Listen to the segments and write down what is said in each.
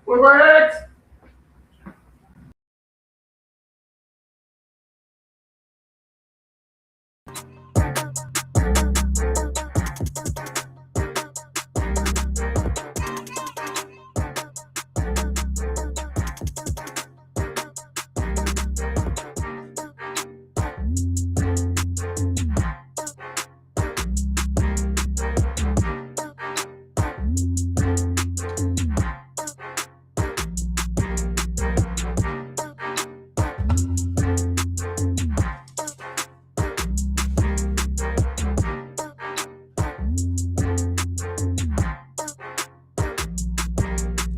Correct.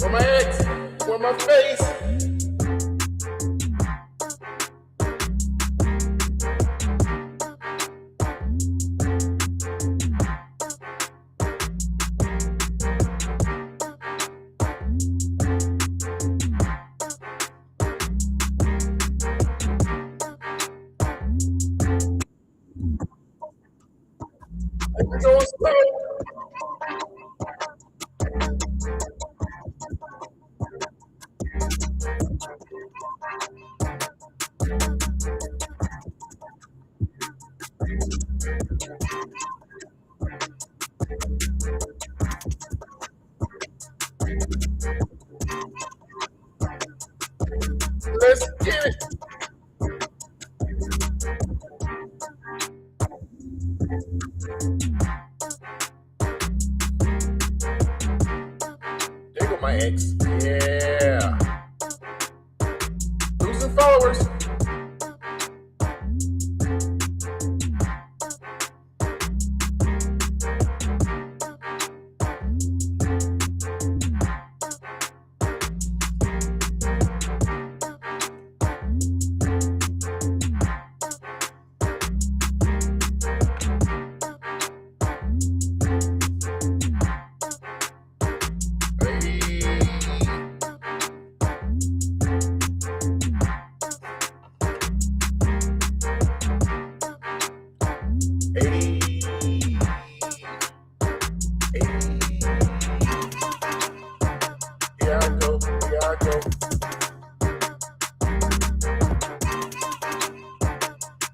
Where my ex? Where my face? It's on slow. Let's get it. There go my ex. Yeah. Losing followers.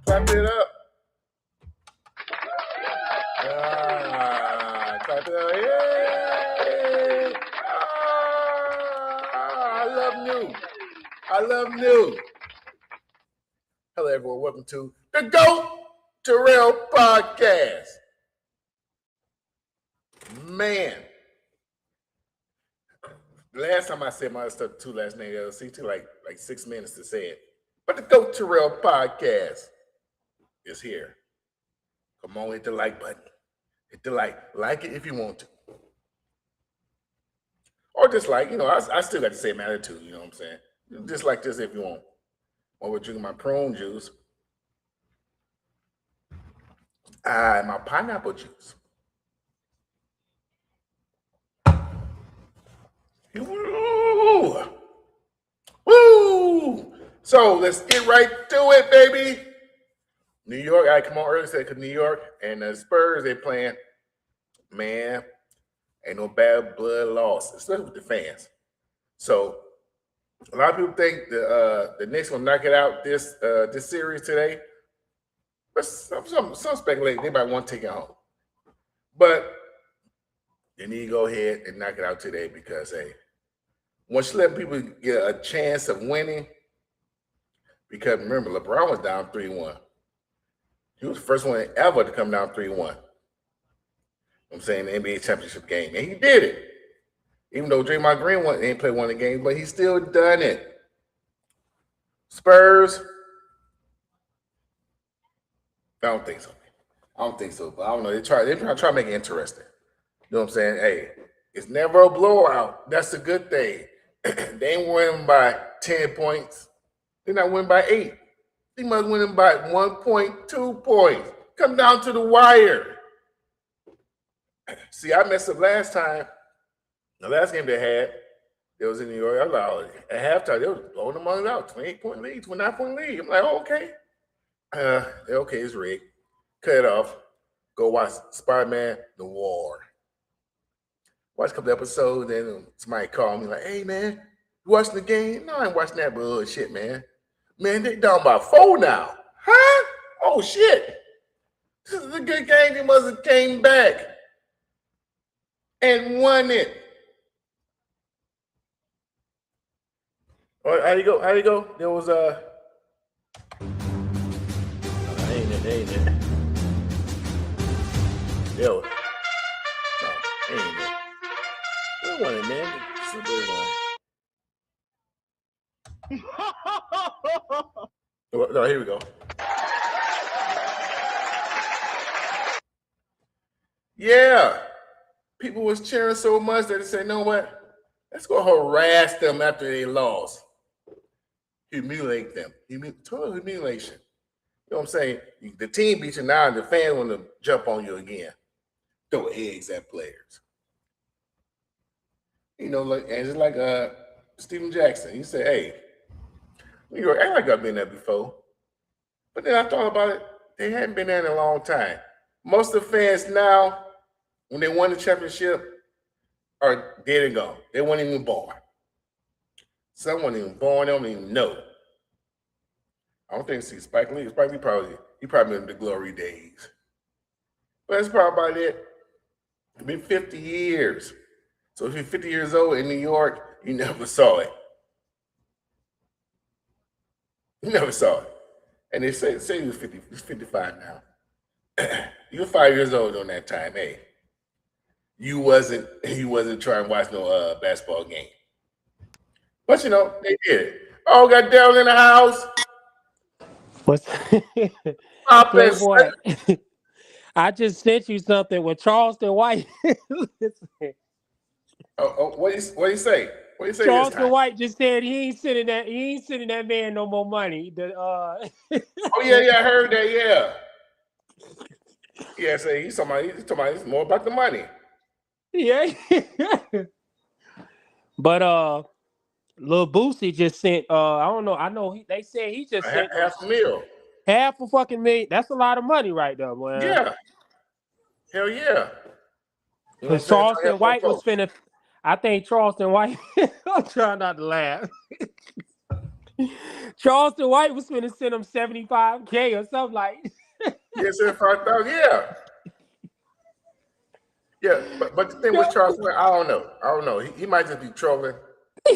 Clap it up. Clap it up. Yay! I love new. I love new. Hello, everyone. Welcome to the 𝐂𝐎𝐏𝐃𝐑𝐈𝐆𝐒 podcast. Man. The last time I said my stuff, two last name LLC, took like 6 minutes to say it. But the 𝐂𝐎𝐏𝐃𝐑𝐈𝐆𝐒 podcast is here. Come on, hit the like button. Hit the like it if you want to. Or dislike, I still got the same attitude, you know what I'm saying? Dislike this if you want. Or we're drinking my prune juice. My pineapple juice. Woo! Woo! So let's get right to it, baby. New York, I come on early, said because New York and the Spurs, they playing, man, ain't no bad blood lost, especially with the fans. So a lot of people think the Knicks will knock it out this series today. But some speculate they might want to take it home. But they need to go ahead and knock it out today because, hey, once you let people get a chance of winning, because remember, LeBron was down 3-1. He was the first one ever to come down 3-1. I'm saying the NBA championship game. And he did it. Even though Draymond Green didn't play one of the games, but he still done it. Spurs, I don't think so. But I don't know. They try to make it interesting. You know what I'm saying? Hey, it's never a blowout. That's a good thing. They ain't winning by 10 points. They're not winning by 8. They must win by 1.2 points. Come down to the wire. See, I messed up last time. The last game they had, it was in New York. At halftime, they was blowing them all out. 28-point lead, 29-point lead. I'm like, oh, okay. Okay, it's rigged. Cut it off. Go watch Spider-Man: The War. watched a couple episodes, and somebody called me like, "Hey man, you watching the game?" No, I ain't watching that bullshit, man. Man, they down by 4 now. Huh? Oh shit. This is a good game. They must have came back and won it. How you go? How you go? There was ain't it. Yo. No, ain't it. What won it, man? It's a good one. No, here we go. Yeah. People was cheering so much that they said, "No what? Let's go harass them after they lost. Humiliate them. Total humiliation." You know what I'm saying? The team beats you now, and the fans want to jump on you again. Throw eggs at players. You know, and it's like Steven Jackson. He said, "Hey, New York, act like I've been there before." But then I thought about it. They hadn't been there in a long time. Most of the fans now, when they won the championship, are dead and gone. They weren't even born. Some weren't even born. They don't even know. I don't think Spike Lee. He probably in the glory days. But that's probably about it. It's been 50 years. So if you're 50 years old in New York, you never saw it. You never saw it. And they say he was 50, he's 55 now. You were 5 years old on that time. Hey, you wasn't trying to watch no basketball game. But you know, they did it. Oh, got Daryl in the house. What's Playboy? I just sent you something with Charleston White. What do you say? What do you say? Charleston White just said he ain't sending that man no more money. Oh yeah, I heard that. Yeah, so he's talking about it's more about the money. Yeah. But Lil Boosie just sent I don't know. I know they said he just sent $500,000. $500,000. That's a lot of money right there, man. Yeah. Hell yeah. You know Charleston White was finna. I think Charleston White. I'm trying not to laugh. Charleston White was finna send him $75,000 or something like. Yes, $75,000. Yeah. Yeah, but the thing with Charleston White, I don't know. He might just be trolling,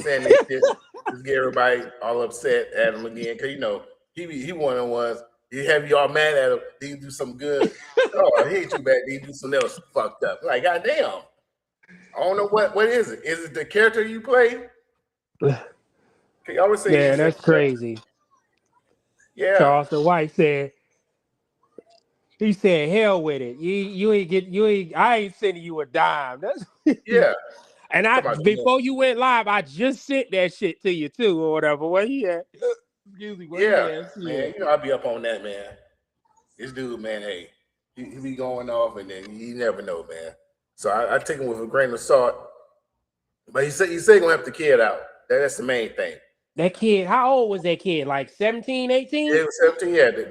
saying that shit, just get everybody all upset at him again. Cause you know he one of the ones. He have y'all mad at him. He do some good. Oh, he ain't too bad. He do something else fucked up. Like goddamn. I don't know what is it. Is it the character you play? You always say, yeah, that's crazy. Yeah. Charleston White said. He said, "Hell with it. I ain't sending you a dime." That's yeah. And before you went live, I just sent that shit to you too, or whatever. Where he at? Excuse me. Man. You know I'll be up on that, man. This dude, man, hey, he be going off, and then you never know, man. So I take him with a grain of salt. But he said he's gonna help the kid out. That's the main thing. That kid, how old was that kid? Like 17, 18? Yeah, he was 17. Yeah, they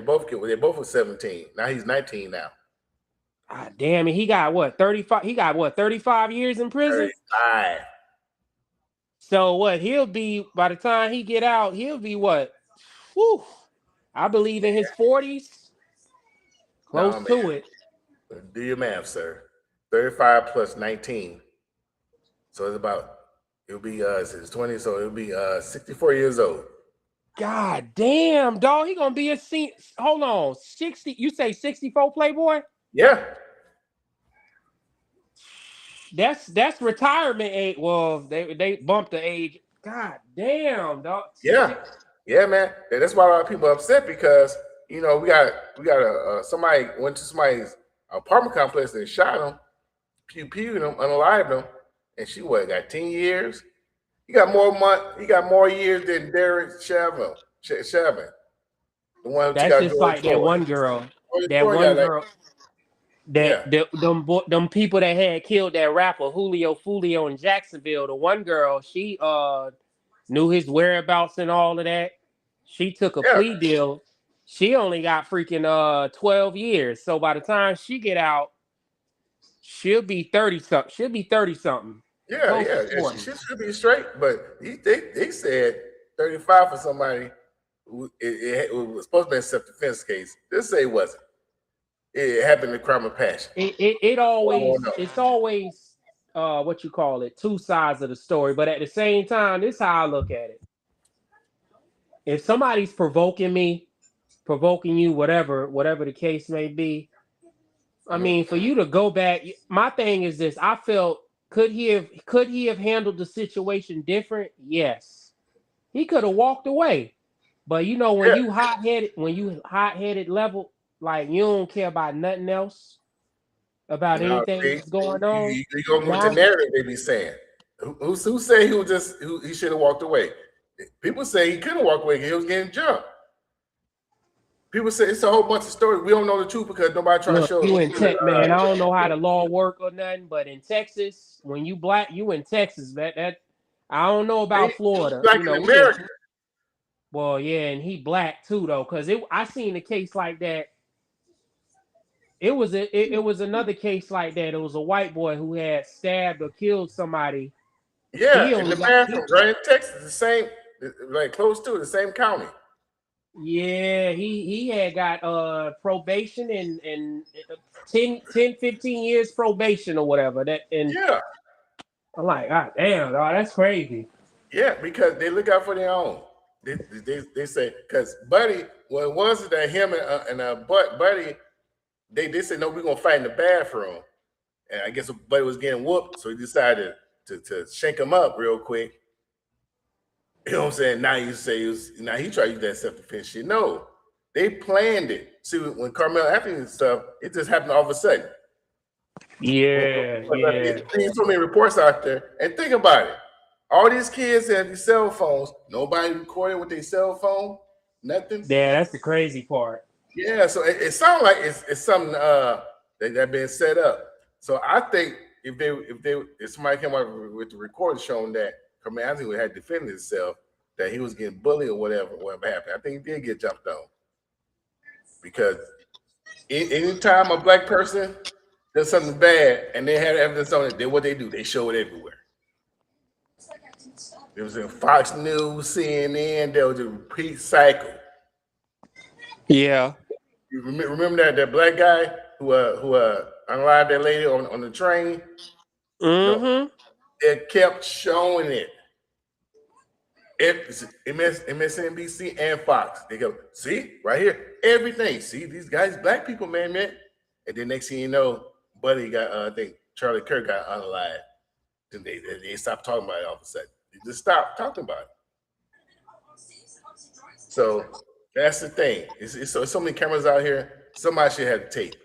both were 17. Now he's 19 now. Ah, damn it. He got what, 35? He got what, 35 years in prison? 35. So what, he'll be, by the time he get out, he'll be what? Whew, I believe in his 40s. Close to it. Do your math, sir. 35 plus 19. So it'll be his 20, so it'll be 64 years old. God damn, dog. He gonna be a hold on, 60. You say 64, Playboy? Yeah. That's retirement age. Well, they bumped the age. God damn, dog. Yeah. Yeah, man. That's why a lot of people are upset because you know we got somebody went to somebody's apartment complex and shot him, pewed him, unalived him, and she got 10 years. He got more years than Derek Chauvin. The one that's just like that one girl. That one girl. Them people that had killed that rapper Julio Fulio in Jacksonville. The one girl, she knew his whereabouts and all of that. She took a plea deal. She only got freaking 12 years. So by the time she get out, She'll be 30 something. She'll be 30 something. Yeah, Close yeah, to yeah. 40. She should be straight, but they said 35 for somebody who it was supposed to be a self-defense case. Just say it wasn't. It happened in crime of passion. It always it's always what you call it, two sides of the story. But at the same time, this is how I look at it. If somebody's provoking me, provoking you, whatever the case may be, I mean, for you to go back, my thing is this. I felt could he have handled the situation different? Yes. He could have walked away. But you know, when you hot headed level, like you don't care about nothing else, about No, anything see, that's going on. you go with the Now, narrative they be saying. Who say he should have walked away? People say he couldn't walk away because he was getting jumped. People say it's a whole bunch of stories. We don't know the truth because nobody trying to show. You in Texas, man. I don't know how the law work or nothing, but in Texas, when you black, you in Texas. That I don't know about Florida. Black You know, in America. Well, yeah, and he black too though, because I seen a case like that. It was another case like that. It was a white boy who had stabbed or killed somebody. Yeah, in the bathroom, right in Texas, the same, like close to the same county. Yeah, he had got probation and 10, 15 years probation or whatever. Yeah. I'm like, God damn, dog, that's crazy. Yeah, because they look out for their own. They say because Buddy, well, was it that him and Buddy, they said no, we're gonna fight in the bathroom, and I guess Buddy was getting whooped, so he decided to shake him up real quick. You know what I'm saying? Now you say he tried to use that self-defense shit. No, they planned it. See, when Carmelo Anthony and stuff, it just happened all of a sudden. Yeah. There's so many reports out there, and think about it. All these kids have these cell phones. Nobody recording with their cell phone. Nothing. Yeah, that's the crazy part. Yeah, so it sounds like it's something that been set up. So I think if somebody came out with the recording showing that Carmelo Anthony had defended himself, that he was getting bullied or whatever happened, I think he did get jumped on. Because anytime a black person does something bad and they have evidence on it, then what they do, they show it everywhere. It was in Fox News, CNN. There was a repeat cycle. Yeah. You remember that black guy who unalived that lady on the train? Mm-hmm. It kept showing it. MSNBC and Fox. They go, see, right here, everything. See, these guys, black people, man. And then next thing you know, Buddy got, I think Charlie Kirk got unalived. Then they stopped talking about it all of a sudden. They just stopped talking about it. So that's the thing. It's so many cameras out here. Somebody should have the tape.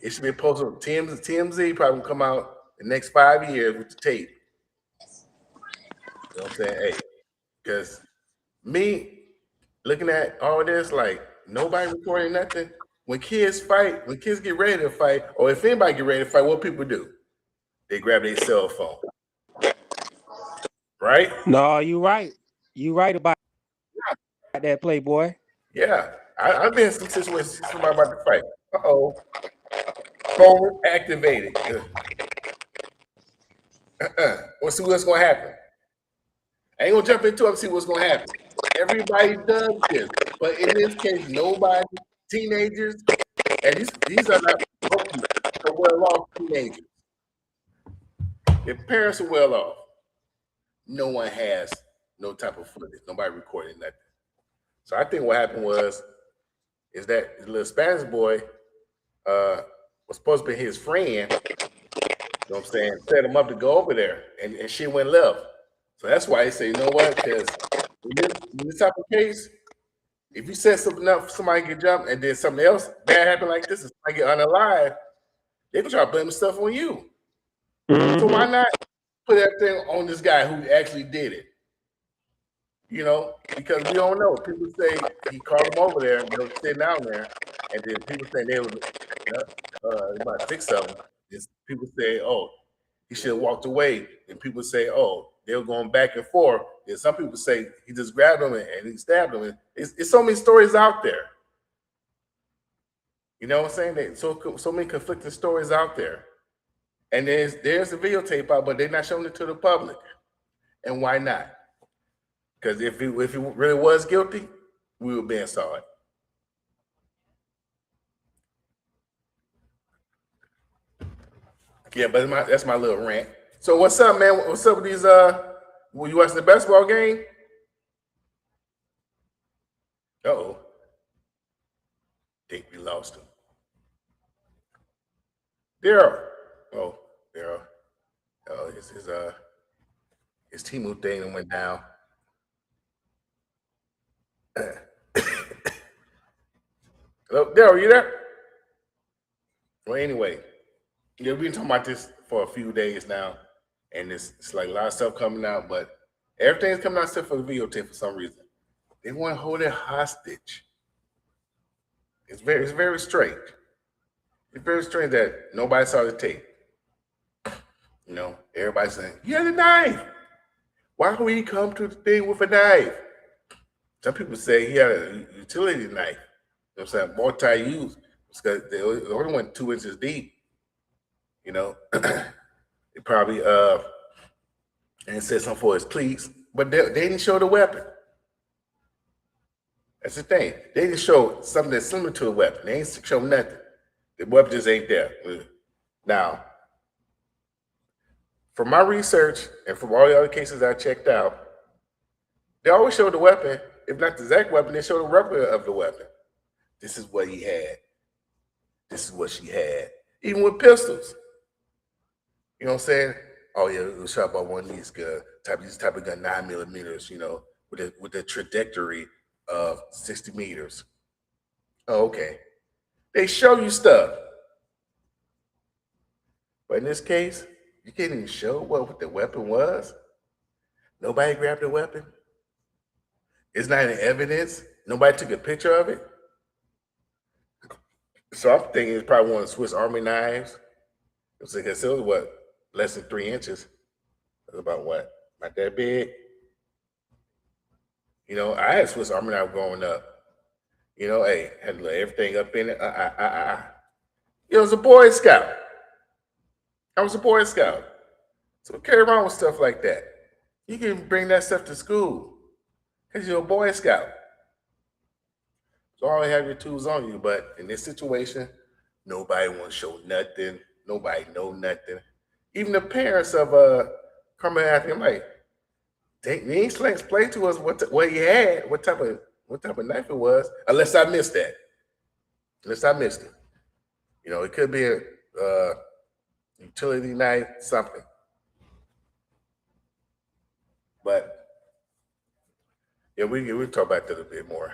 It should be posted on TMZ. Probably will come out the next 5 years with the tape. You know what I'm saying? Hey, because me looking at all this, like nobody recording nothing. When kids fight, when kids get ready to fight, or if anybody get ready to fight, what people do? They grab their cell phone. Right? No, you right. You right about that, Playboy. Yeah. I've been in some situations somebody about to fight. Uh-oh. Phone activated. We'll see what's gonna happen. I ain't gonna jump into it and see what's gonna happen. Everybody does this, but in this case, nobody, teenagers, and these are not well-off teenagers. Their parents are well off. No one has no type of footage. Nobody recording nothing. So I think what happened is that the little Spanish boy was supposed to be his friend. You know what I'm saying? Set him up to go over there, and she went left. So that's why they say, you know what? Because in this type of case, if you set something up for somebody to get jumped and then something else bad happen like this, and somebody get unalive, they can try to blame stuff on you. Mm-hmm. So why not put everything on this guy who actually did it? You know, because we don't know. People say he called him over there and they were sitting down there, and then people say they were about 6 of them. People say, oh, he should have walked away, and people say, oh, they were going back and forth. And some people say he just grabbed him and he stabbed him. It's so many stories out there. You know what I'm saying? So many conflicting stories out there. And there's a videotape out, but they're not showing it to the public. And why not? Because if he really was guilty, we would be saw it. Yeah, but that's my little rant. So what's up, man? What's up with these? Were you watching the basketball game? Uh-oh. Think we lost him. Daryl. Oh, Daryl. Oh, his Temu thing went down. Hello, Daryl, you there? Well, anyway, yeah, we've been talking about this for a few days now, and it's like a lot of stuff coming out, but everything's coming out except for the videotape for some reason. They want to hold it hostage. It's very strange. It's very strange that nobody saw the tape. You know, everybody's saying, he had a knife. Why would he come to the thing with a knife? Some people say he had a utility knife. You know what I'm saying? Multi-use. Because they only went 2 inches deep. You know, they probably and said something for his cleats, but they didn't show the weapon. That's the thing. They didn't show something that's similar to the weapon. They ain't show nothing. The weapon just ain't there. Now, from my research and from all the other cases I checked out, they always show the weapon. If not the exact weapon, they show the replica of the weapon. This is what he had. This is what she had. Even with pistols. You know what I'm saying? Oh yeah, it was shot by one of these type of gun, 9 millimeters, you know, with a trajectory of 60 meters. Oh, okay. They show you stuff. But in this case, you can't even show what the weapon was. Nobody grabbed the weapon. It's not any evidence. Nobody took a picture of it. So I'm thinking it's probably one of the Swiss Army knives. It was what? Less than 3 inches. It was about what? Not that big. You know, I had Swiss Army knife growing up. You know, hey, had to let everything up in it. It was a Boy Scout. I was a Boy Scout. So carry around with stuff like that. You can bring that stuff to school because you're a Boy Scout. So always have your tools on you. But in this situation, nobody want to show nothing. Nobody know nothing. Even the parents of Carmel Anthony, I'm like, they ain't explain to us what he had, what type of knife it was, unless I missed that. Unless I missed it. You know, it could be a utility knife, something. But yeah, we'll talk about that a bit more.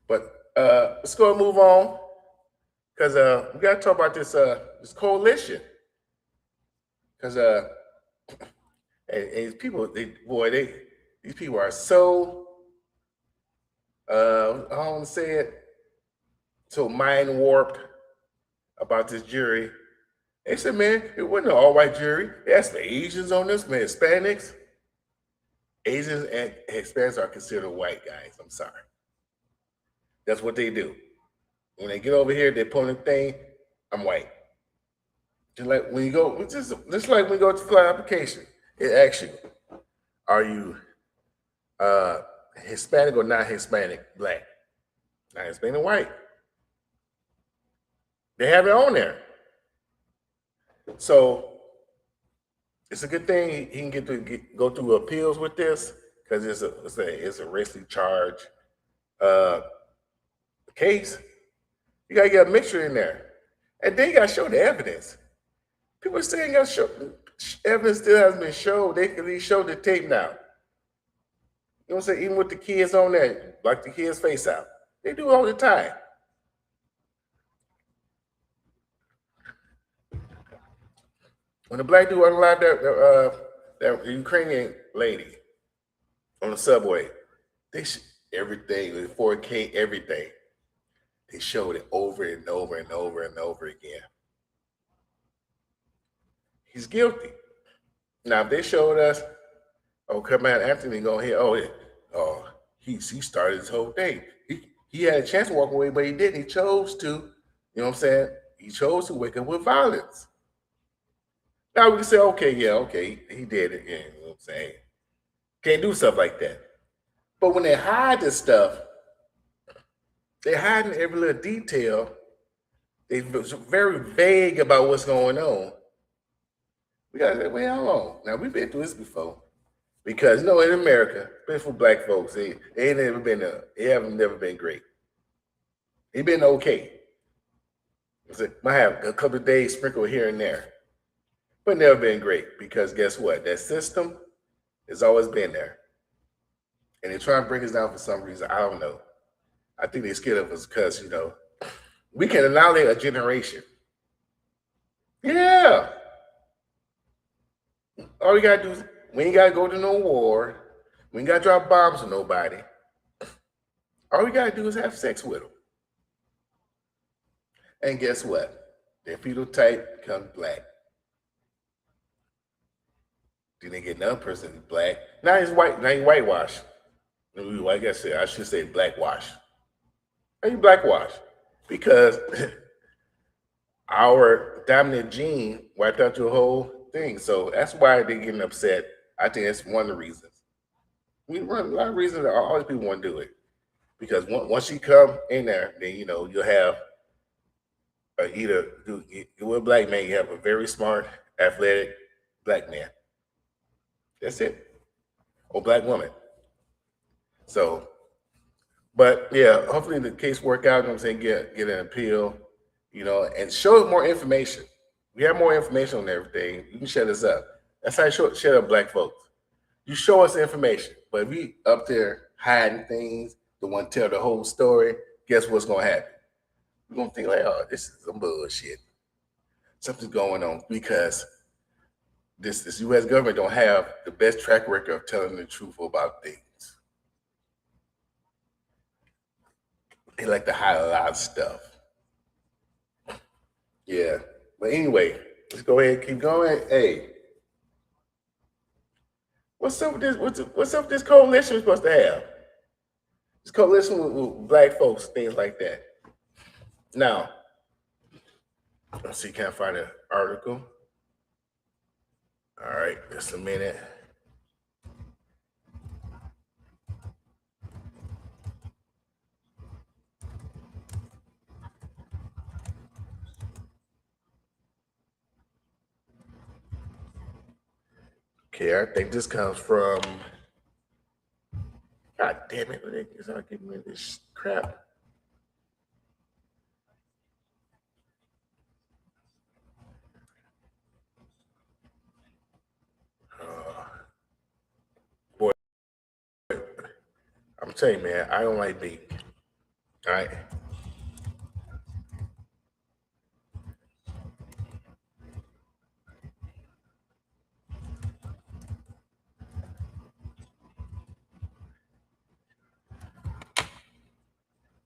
But let's go and move on. Because we gotta talk about this coalition. Because and people, these people are so I don't want to say it, so mind warped about this jury. They said, man, it wasn't an all-white jury. It had some Asians on this, man, Hispanics. Asians and Hispanics are considered white guys. I'm sorry. That's what they do. When they get over here, they pull the thing, I'm white. Just like when you go, just like when you go to fly application, it asks you, are you Hispanic or not Hispanic, black? Not Hispanic, white. They have it on there. So it's a good thing he can go through appeals with this because it's a racially charged case. You gotta get a mixture in there, and then you gotta show the evidence. People are saying got show evidence still hasn't been showed. They can at least show the tape now. You know what I'm saying? Even with the kids on there, like the kids' face out, they do it all the time. When the black dude unalive that Ukrainian lady on the subway, they everything with 4K, everything. They showed it over and over and over and over again. He's guilty. Now, if they showed us, oh, come on, Anthony going here, he started this whole thing. He had a chance to walk away, but he didn't. He chose to, you know what I'm saying? He chose to wake up with violence. Now we can say, okay, yeah, okay, he did it. Yeah, you know what I'm saying? Can't do stuff like that. But when they hide this stuff, they're hiding every little detail. They're very vague about what's going on. We gotta say, wait, hold on. Now we've been through this before. Because in America, especially for black folks, they ain't never been they haven't never been great. They've been okay. Might have a couple of days sprinkled here and there, but never been great. Because guess what? That system has always been there. And they're trying to bring us down for some reason. I don't know. I think they're scared of us because, we can annihilate a generation. Yeah. All we gotta do is we ain't gotta go to no war. We ain't gotta drop bombs on nobody. All we gotta do is have sex with them. And guess what? Their fetal type becomes black. Then they get another person who's black. Now he's white. Now he's whitewashed. Like I said, I should say blackwash. Now you blackwash because our dominant gene wiped out your whole thing. So that's why they're getting upset. I think that's one of the reasons. We run a lot of reasons that all these people want to do it. Because once you come in there, then you'll have either with a black man, you have a very smart, athletic black man. That's it. Or black woman. So, but yeah, hopefully the case work out. You know what I'm saying? Get an appeal, and show more information. We have more information on everything. You can shut us up. That's how you shut up black folks. You show us information, but if we up there hiding things, don't want to tell the whole story, guess what's gonna happen? We're gonna think like, oh, this is some bullshit. Something's going on because this U.S. government don't have the best track record of telling the truth about things. They like to hide a lot of stuff. Yeah, but anyway, let's go ahead and keep going. Hey, what's up with this? What's up with this coalition we're supposed to have? This coalition with black folks, things like that. Now, let's see, can I find an article? All right, just a minute. Okay, I think this comes from. God damn it! It's not giving me this crap. Boy, I'm telling you, man, I don't like beef. All right.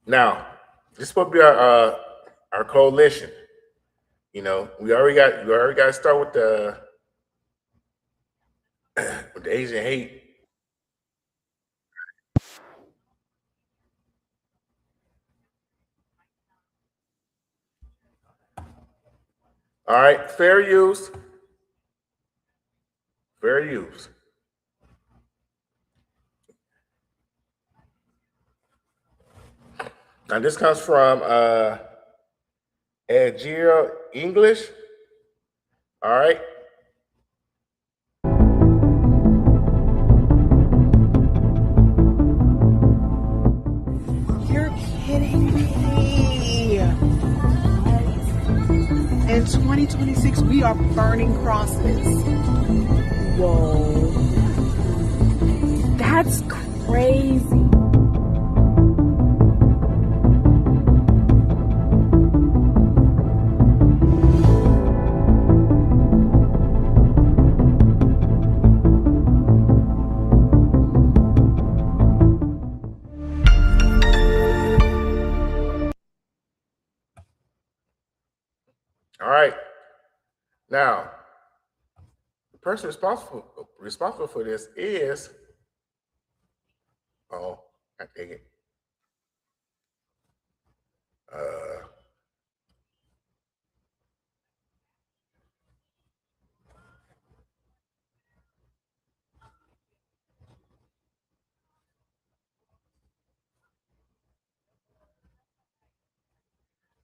Now, this is supposed to be our coalition. We already got to start with the with the Asian hate. All right, fair use. Fair use. Now this comes from 𝐂𝐎𝐏𝐿 English. All right. You're kidding me. In 2026, we are burning crosses. Whoa. That's crazy. All right. Now, the person responsible for this is I take it.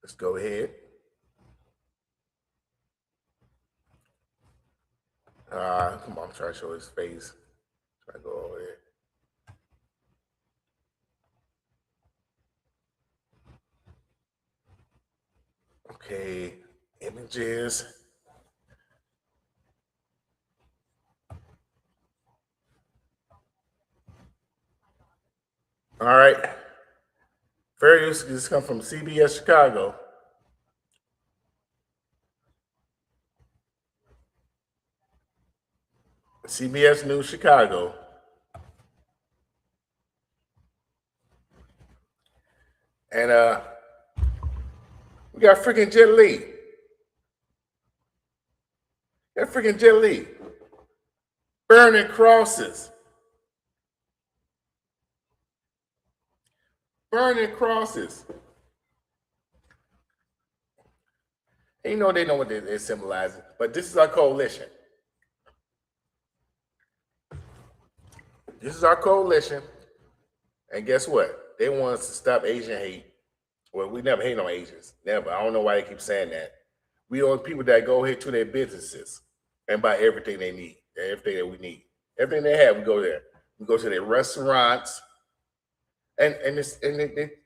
Let's go ahead. Come on, I'm trying to show his face. Try to go over there. Okay, images. All right. This comes from CBS Chicago. CBS News Chicago. And we got freaking Jet Li. That freaking Jet Li. Burning crosses. Burning crosses. And you know they know what they're symbolizing. But this is our coalition. This is our coalition. And guess what? They want us to stop Asian hate. Well, we never hate on Asians. Never. I don't know why they keep saying that. We are people that go here to their businesses and buy everything they need, everything that we need. Everything they have, we go there. We go to their restaurants. And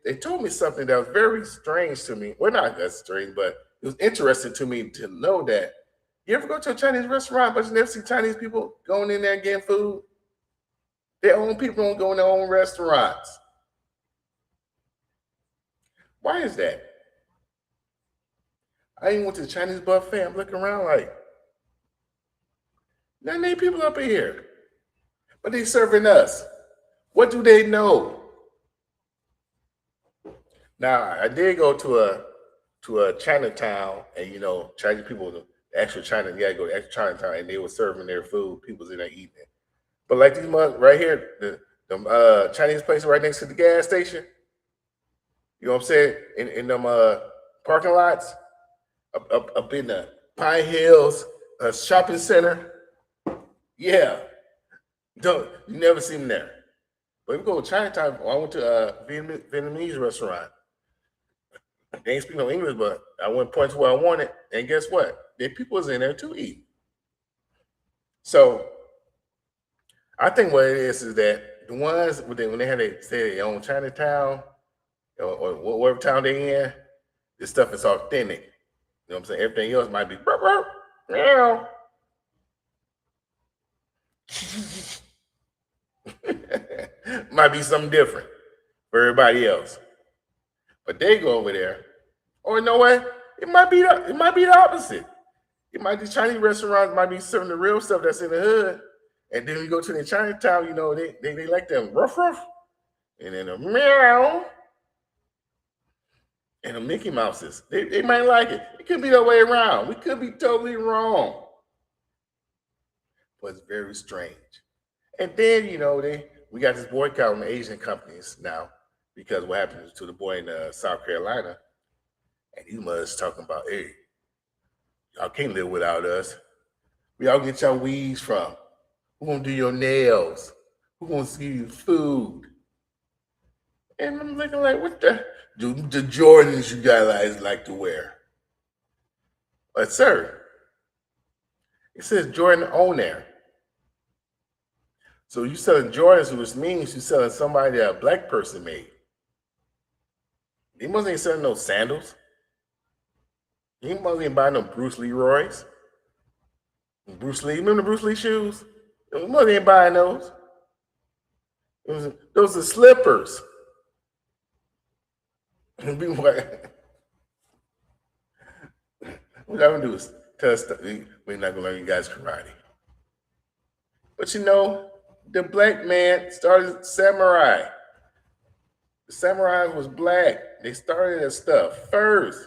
they told me something that was very strange to me. Well, not that strange, but it was interesting to me to know that you ever go to a Chinese restaurant, but you never see Chinese people going in there and getting food? Their own people don't go in their own restaurants. Why is that? I even went to the Chinese buffet. I'm looking around like, none of these people up in here. But they serving us. What do they know? Now, I did go to a Chinatown, and you know, Chinese people, the actual China, you gotta go to actual Chinatown, and they were serving their food. People was in there eating it. But like these months right here, the Chinese place right next to the gas station, you know what I'm saying? In them parking lots, up in the Pine Hills shopping center. Yeah. You never see them there. But if you go to Chinatown, I went to a Vietnamese restaurant. They ain't speak no English, but I went point to where I wanted, and guess what? Their people was in there to eat. So I think what it is that the ones when they had their own Chinatown or whatever town they in, this stuff is authentic. You know what I'm saying? Everything else might be burp, burp, meow. Might be something different for everybody else. But they go over there. Or you know what? It might be the opposite. It might be Chinese restaurants might be serving the real stuff that's in the hood. And then we go to the Chinatown, you know, they like them ruff ruff. And then a meow. And the Mickey Mouses. They might like it. It could be the way around. We could be totally wrong. But it's very strange. And then, you know, we got this boycott on the Asian companies now because what happened to the boy in South Carolina. And he was talking about, hey, y'all can't live without us. Where y'all get your weeds from? Who gonna do your nails? Who gonna give you food? And I'm looking like, what the Jordans you guys like to wear? But sir, it says Jordan on there. So you selling Jordans, which means you selling somebody that a black person made. He wasn't selling no sandals. He wasn't buying no Bruce Leroy's. Bruce Lee, remember the Bruce Lee shoes? He wasn't buying those. Those are slippers. What I'm gonna do is tell us we're not gonna learn you guys karate. But you know, the black man started samurai. The samurai was black. They started that stuff first,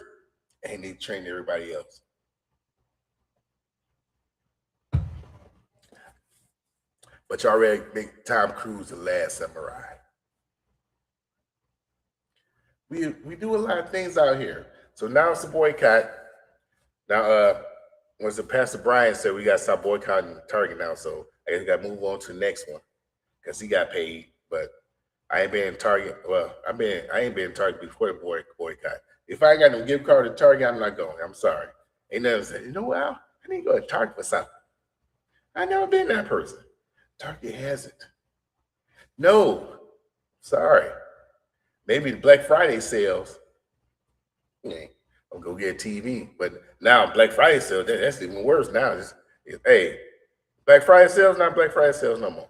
and they trained everybody else. But you already make Tom Cruise the last samurai. We do a lot of things out here. So now it's a boycott. Now, once the Pastor Brian said we got to stop boycotting Target now, so I guess we got to move on to the next one because he got paid. But I ain't been in Target. Well, I ain't been in Target before the boycott. If I ain't got no gift card to Target, I'm not going. I'm sorry. Ain't nothing said, you know what? I need to go to Target for something. I never been that person. Target has it. No, sorry. Maybe the Black Friday sales. I'll go get a TV. But now Black Friday sales, that's even worse now. Hey, Black Friday sales, not Black Friday sales no more.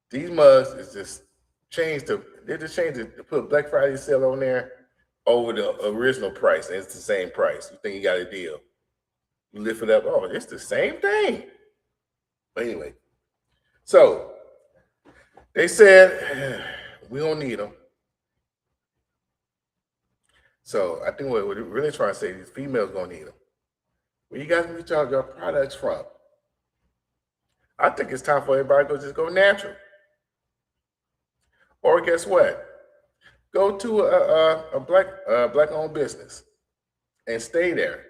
These mugs is just changed to, they just changed it to put Black Friday sale on there over the original price. And it's the same price. You think you got a deal. You lift it up, oh, it's the same thing. But anyway, so they said, we don't need them. So I think what we're really trying to say, these females gonna need them. Where you guys get your products from? I think it's time for everybody to just go natural. Or guess what? Go to a black-owned business and stay there.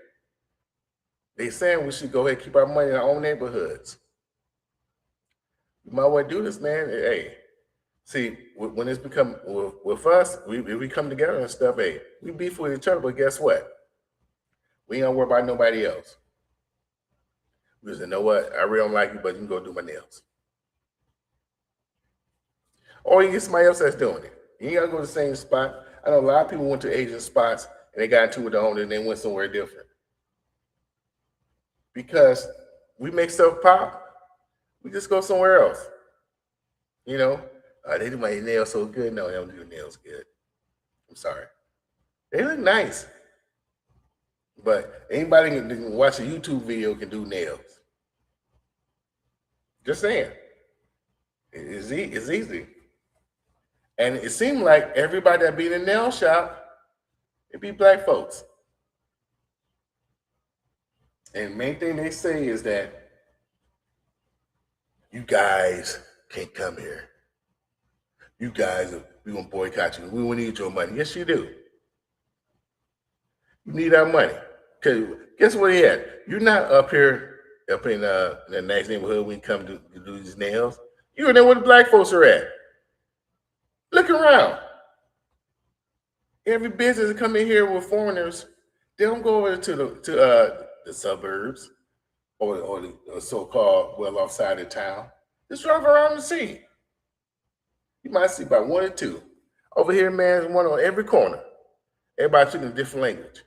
They saying we should go ahead and keep our money in our own neighborhoods. You might want to do this, man. Hey, see, when it's become with us, we come together and stuff. Hey, we beef with each other, but guess what? We ain't gonna worry about nobody else. We just say, you know what? I really don't like you, but you can go do my nails. Or you get somebody else that's doing it. You ain't gotta go to the same spot. I know a lot of people went to Asian spots and they got into it with the owner and they went somewhere different. Because we make stuff pop, we just go somewhere else. You know, they do my nails so good. No, they don't do the nails good. I'm sorry. They look nice. But anybody can watch a YouTube video can do nails. Just saying. It's easy. And it seemed like everybody that be in a nail shop, it be black folks. And the main thing they say is that you guys can't come here. You guys, we're going to boycott you. We won't need your money. Yes, you do. You need our money. Because guess what he had? You're not up here, up in the nice neighborhood when you come to do these nails. You're there where the black folks are at. Look around. Every business that come in here with foreigners, they don't go over to the suburbs or the so-called well-off side of town. Just drive around and see. You might see about one or two. Over here, man, there's one on every corner. Everybody speaking a different language.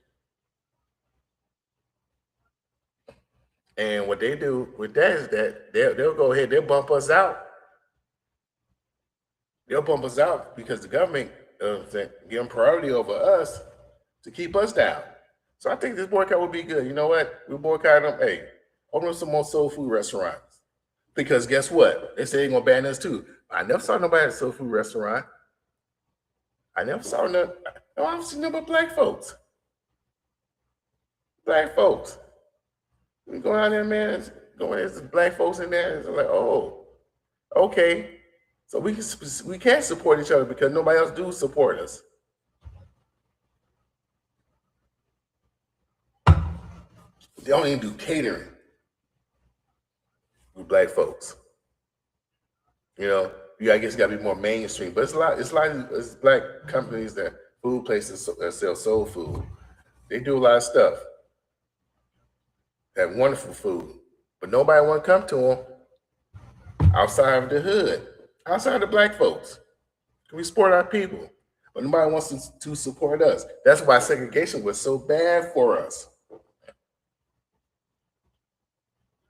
And what they do with that is that they'll go ahead, they'll bump us out. They'll bump us out because the government give them priority over us to keep us down. So I think this boycott would be good. You know what? We boycott them. Hey, open up some more soul food restaurants. Because guess what? They say they're going to ban us too. I never saw nobody at a soul food restaurant. I never saw no, I've seen no but black folks. Black folks. We go out there, man. There's black folks in there. It's like, oh, okay. So we can't support each other because nobody else do support us. They don't even do catering with black folks. You know, I guess you gotta be more mainstream. But it's black companies that food places that sell soul food. They do a lot of stuff. They have wonderful food, but nobody want to come to them outside of the hood, outside of the black folks. We support our people, but nobody wants to support us. That's why segregation was so bad for us.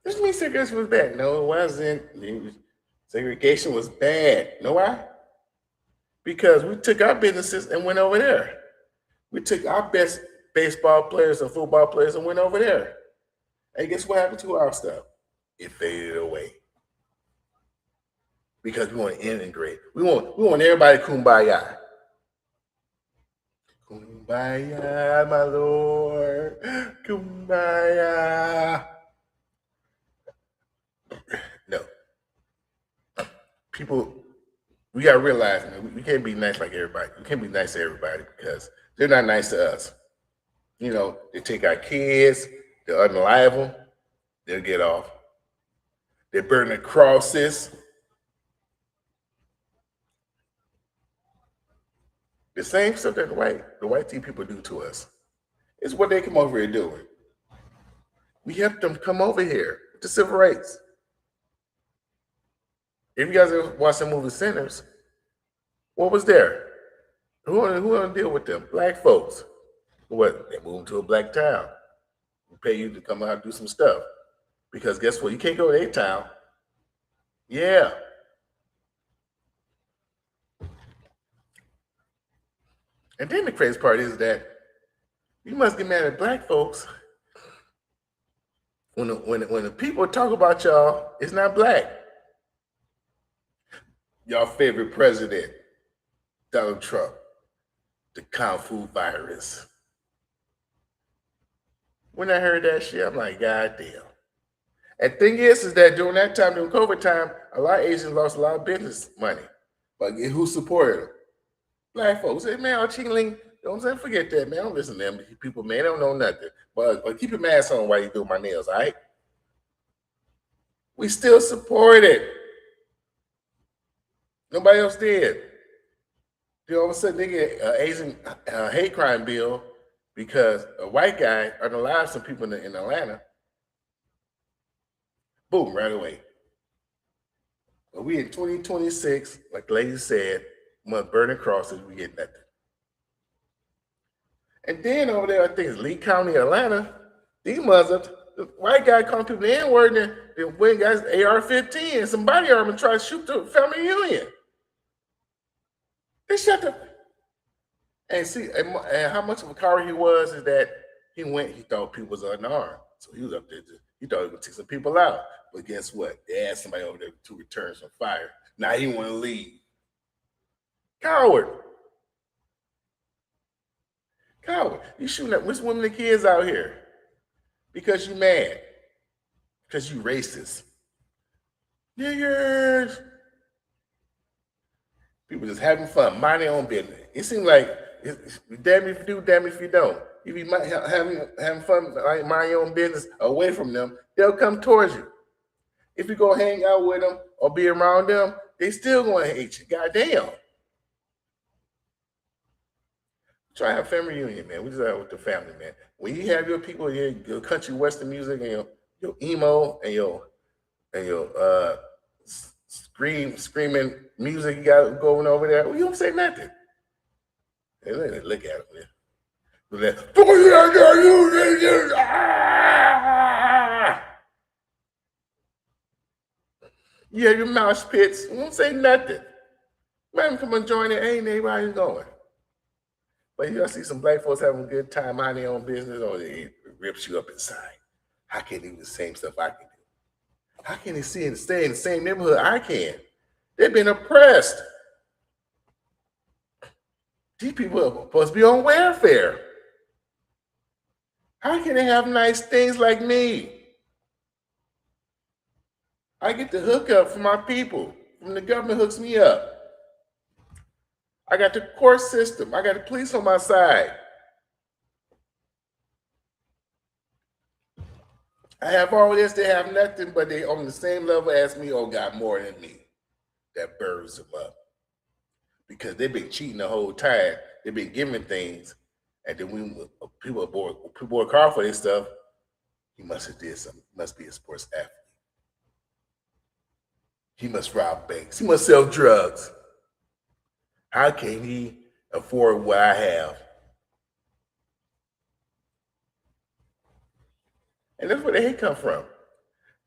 Doesn't mean segregation was bad. No, it wasn't. Segregation was bad. Know why? Because we took our businesses and went over there. We took our best baseball players and football players and went over there. And guess what happened to our stuff? It faded away. Because we want to integrate. We want everybody kumbaya. Kumbaya, my Lord. Kumbaya. No. People, we got to realize, man, we can't be nice like everybody. We can't be nice to everybody because they're not nice to us. You know, they take our kids, they're unreliable, they'll get off. They burn the crosses. The same stuff that the white team people do to us. It's what they come over here doing. We helped them come over here with the civil rights. If you guys ever watched the movie Sinners, what was there? Who want to deal with them? Black folks. What? They moved to a black town. We pay you to come out and do some stuff. Because guess what? You can't go to their town. Yeah. And then the crazy part is that you must get mad at black folks when the people talk about y'all, it's not black. Y'all favorite president, Donald Trump, the Kung Fu virus. When I heard that shit, I'm like, God damn. And thing is that during that time, during COVID time, a lot of Asians lost a lot of business money. But who supported them? Black folks. Say, man, Ching-Ling, don't say, forget that, man. Don't listen to them people, man. They don't know nothing. But keep your mask on while you do my nails, all right? We still support it. Nobody else did. Then all of a sudden, they get an Asian hate crime bill because a white guy unalived some people in Atlanta. Boom, right away. But we in 2026, like the lady said, must burning crosses, we get nothing. And then over there, I think it's Lee County, Atlanta, these mothers, the white guy calling people the N-word, and they went guys AR-15 and some body armor try to shoot the family reunion. They shut the and see and how much of a coward he was is that he thought people was unarmed. So he was up there, he thought he would take some people out. But guess what? They asked somebody over there to return some fire. Now he want to leave. Coward. Coward. You shooting at which women and kids out here because you mad. Because you racist. Niggers. People just having fun, mind their own business. It seems like damn if you do, damn if you don't. If you might having fun, like mind your own business away from them, they'll come towards you. If you go hang out with them or be around them, they still going to hate you. Goddamn. Try to have family reunion, man. We just have with the family, man. When you have your people, your country western music and your emo and your screaming music you got going over there, well, you don't say nothing. Hey, look at them, man. You have your mouse pits. You don't say nothing. Man, come and join it. Ain't anybody going. But you gotta see some black folks having a good time, mind their own business, or it rips you up inside. How can they do the same stuff I can do? How can they stay in the same neighborhood I can? They've been oppressed. These people are supposed to be on welfare. How can they have nice things like me? I get the hookup from my people. When the government hooks me up. I got the court system. I got the police on my side. I have all this. They have nothing, but they on the same level as me or got more than me. That burns them up. Because they've been cheating the whole time. They've been giving things. And then when people work hard for this stuff, he must have did something. He must be a sports athlete. He must rob banks. He must sell drugs. How can he afford what I have? And that's where the hate come from.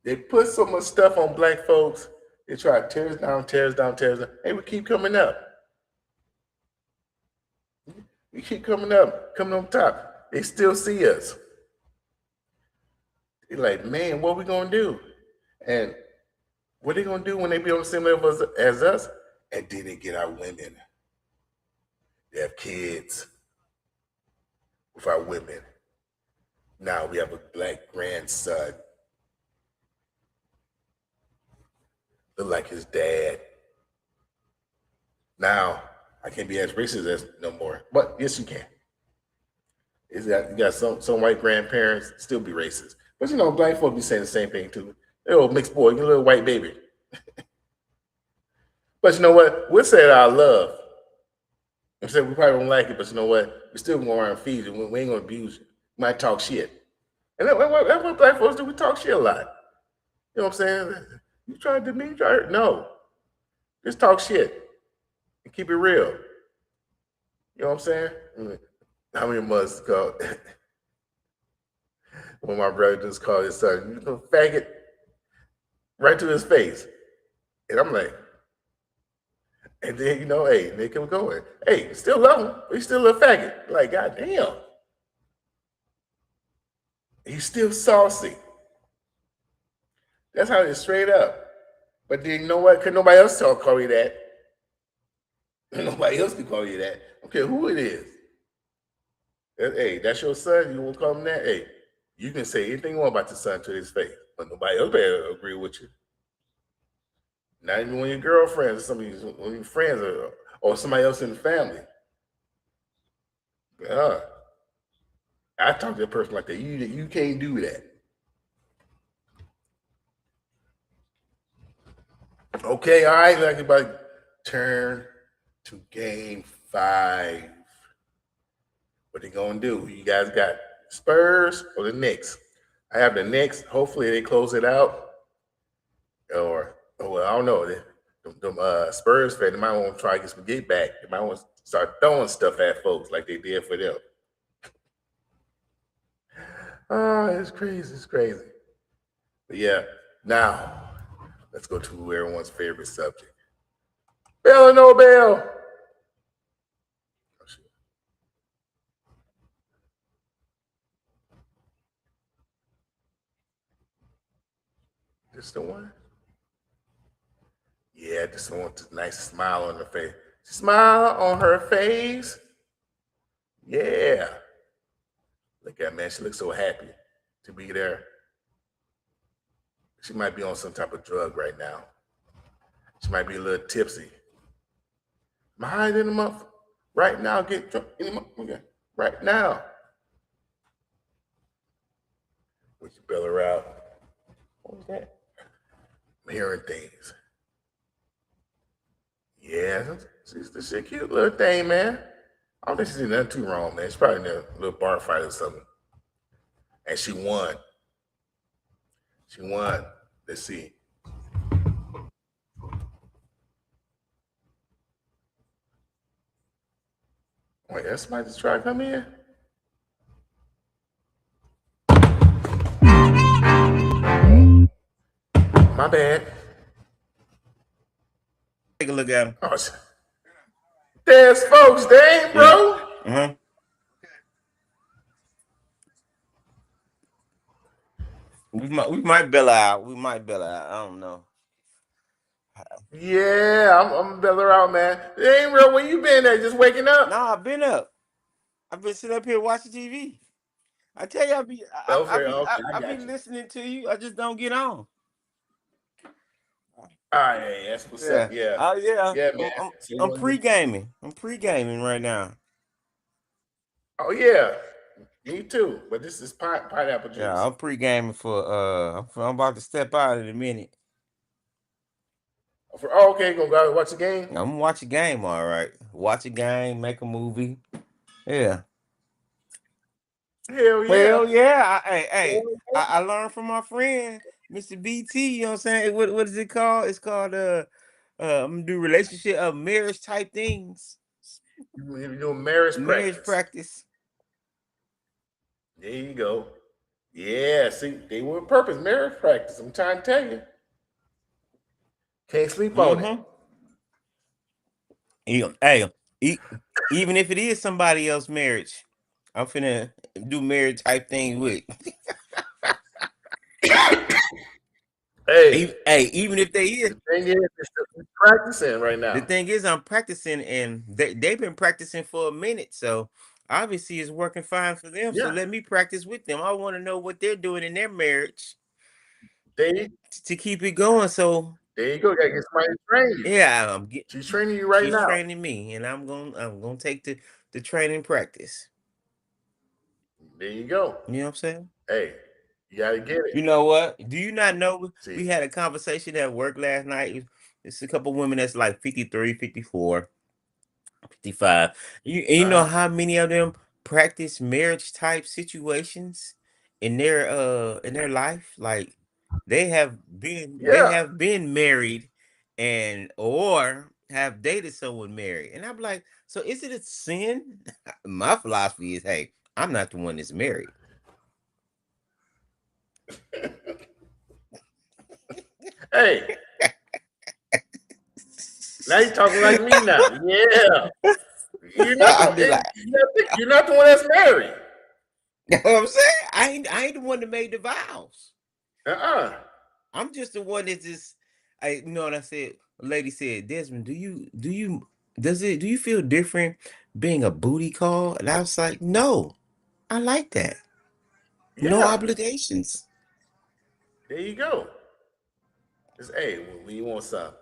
They put so much stuff on black folks. They try to tear us down, tear us down, tear us down. And we keep coming up. We keep coming up, coming on top. They still see us. They're like, man, what are we going to do? And what are they going to do when they be on the same level as us? And then they get our women. They have kids with our women. Now we have a black grandson. Look like his dad. Now, I can't be as racist as no more. But yes, you can. You got some white grandparents still be racist. But you know, black folks be saying the same thing too. They're a mixed boy, you little white baby. But you know what? We'll say it out of love. I'm saying we probably don't like it, but you know what? We still going around feed it. We ain't gonna abuse it. We might talk shit. And that's what black folks do. We talk shit a lot. You know what I'm saying? You trying to do me? You trying to, no. Just talk shit and keep it real. You know what I'm saying? How many months ago when my brother just called his son, you little faggot, right to his face. And I'm like, and then, you know, hey, they kept going. Hey, still love him, but he's still a faggot. Like, goddamn. He's still saucy. That's how it's straight up. But then, you know what? Because nobody else call you that. Nobody else can call you that. I don't care who it is. Hey, that's your son. You won't call him that? Hey, you can say anything you want about your son to his face, but nobody else better agree with you. Not even when your girlfriends, one of your friends, or somebody else in the family. I talk to a person like that. You can't do that. Okay, all right. Like everybody turn to game 5. What they gonna do? You guys got Spurs or the Knicks? I have the Knicks. Hopefully they close it out. Or well, I don't know. Them Spurs fans, they might want to try to get some get back. They might want to start throwing stuff at folks like they did for them. Oh, it's crazy. It's crazy. But yeah, now let's go to everyone's favorite subject. Bell or no bell? Oh, shit. This the one? Yeah, this one with a nice smile on her face. Smile on her face. Yeah. Look at man, she looks so happy to be there. She might be on some type of drug right now. She might be a little tipsy. Am I higher in the month? Right now, get drunk in the month. Okay. Right now. We can bail her out. What was that? I'm hearing things. Yeah, she's a cute little thing, man. I don't think she's doing nothing too wrong, man. She's probably in a little bar fight or something. And she won. She won. Let's see. Wait, that's somebody just try to come in? My bad. Take a look at him. Oh, there's folks, dang, bro. Yeah. We might bail out. We might bail out. I don't know. Yeah, I'm bail her out, man. It ain't real. Where you been at? Just waking up? No, I've been up. I've been sitting up here watching TV. I tell you, I be listening to you. I just don't get on. Yeah, that's what's up. Yeah. Oh yeah. Yeah, man. I'm pre-gaming. I'm pre-gaming right now. Oh yeah. Me too. But this is pineapple juice. Yeah, I'm pre-gaming for I'm about to step out in a minute. Okay, gonna watch the game? I'm gonna watch a game, all right. Watch a game, make a movie. Yeah. Hell yeah. Well, yeah. I learned from my friend, Mr. BT, you know what I'm saying? What is it called? It's called I'm gonna do relationship of marriage type things. You're doing marriage practice. There you go. Yeah, see, they were purpose, marriage practice. I'm trying to tell you. Can't sleep on it. Hey, even if it is somebody else's marriage, I'm finna do marriage type thing with. Hey, even if they is. The thing is, they're practicing right now. The thing is, I'm practicing, and they've been practicing for a minute, so obviously it's working fine for them. Yeah. So let me practice with them. I want to know what they're doing in their marriage to keep it going. So there you go. Gotta get somebody to train you. Yeah, she's training you right now. She's training me, and I'm gonna take the training practice. There you go. You know what I'm saying? Hey, you gotta get it. You know what? Do you not know? We had a conversation at work last night. It's a couple women that's like 53, 54. 55. You know how many of them practice marriage type situations in their life? Like they have been married and or have dated someone married. And I'm like, so is it a sin? My philosophy is, hey, I'm not the one that's married. Hey. Now you talking like me now. Yeah. You're not the one that's married. You know what I'm saying? I ain't the one that made the vows. I'm just the one that just you know what I said? A lady said, Desmond, do you feel different being a booty call? And I was like, no, I like that. Yeah. No obligations. There you go. Just, hey, when you want something,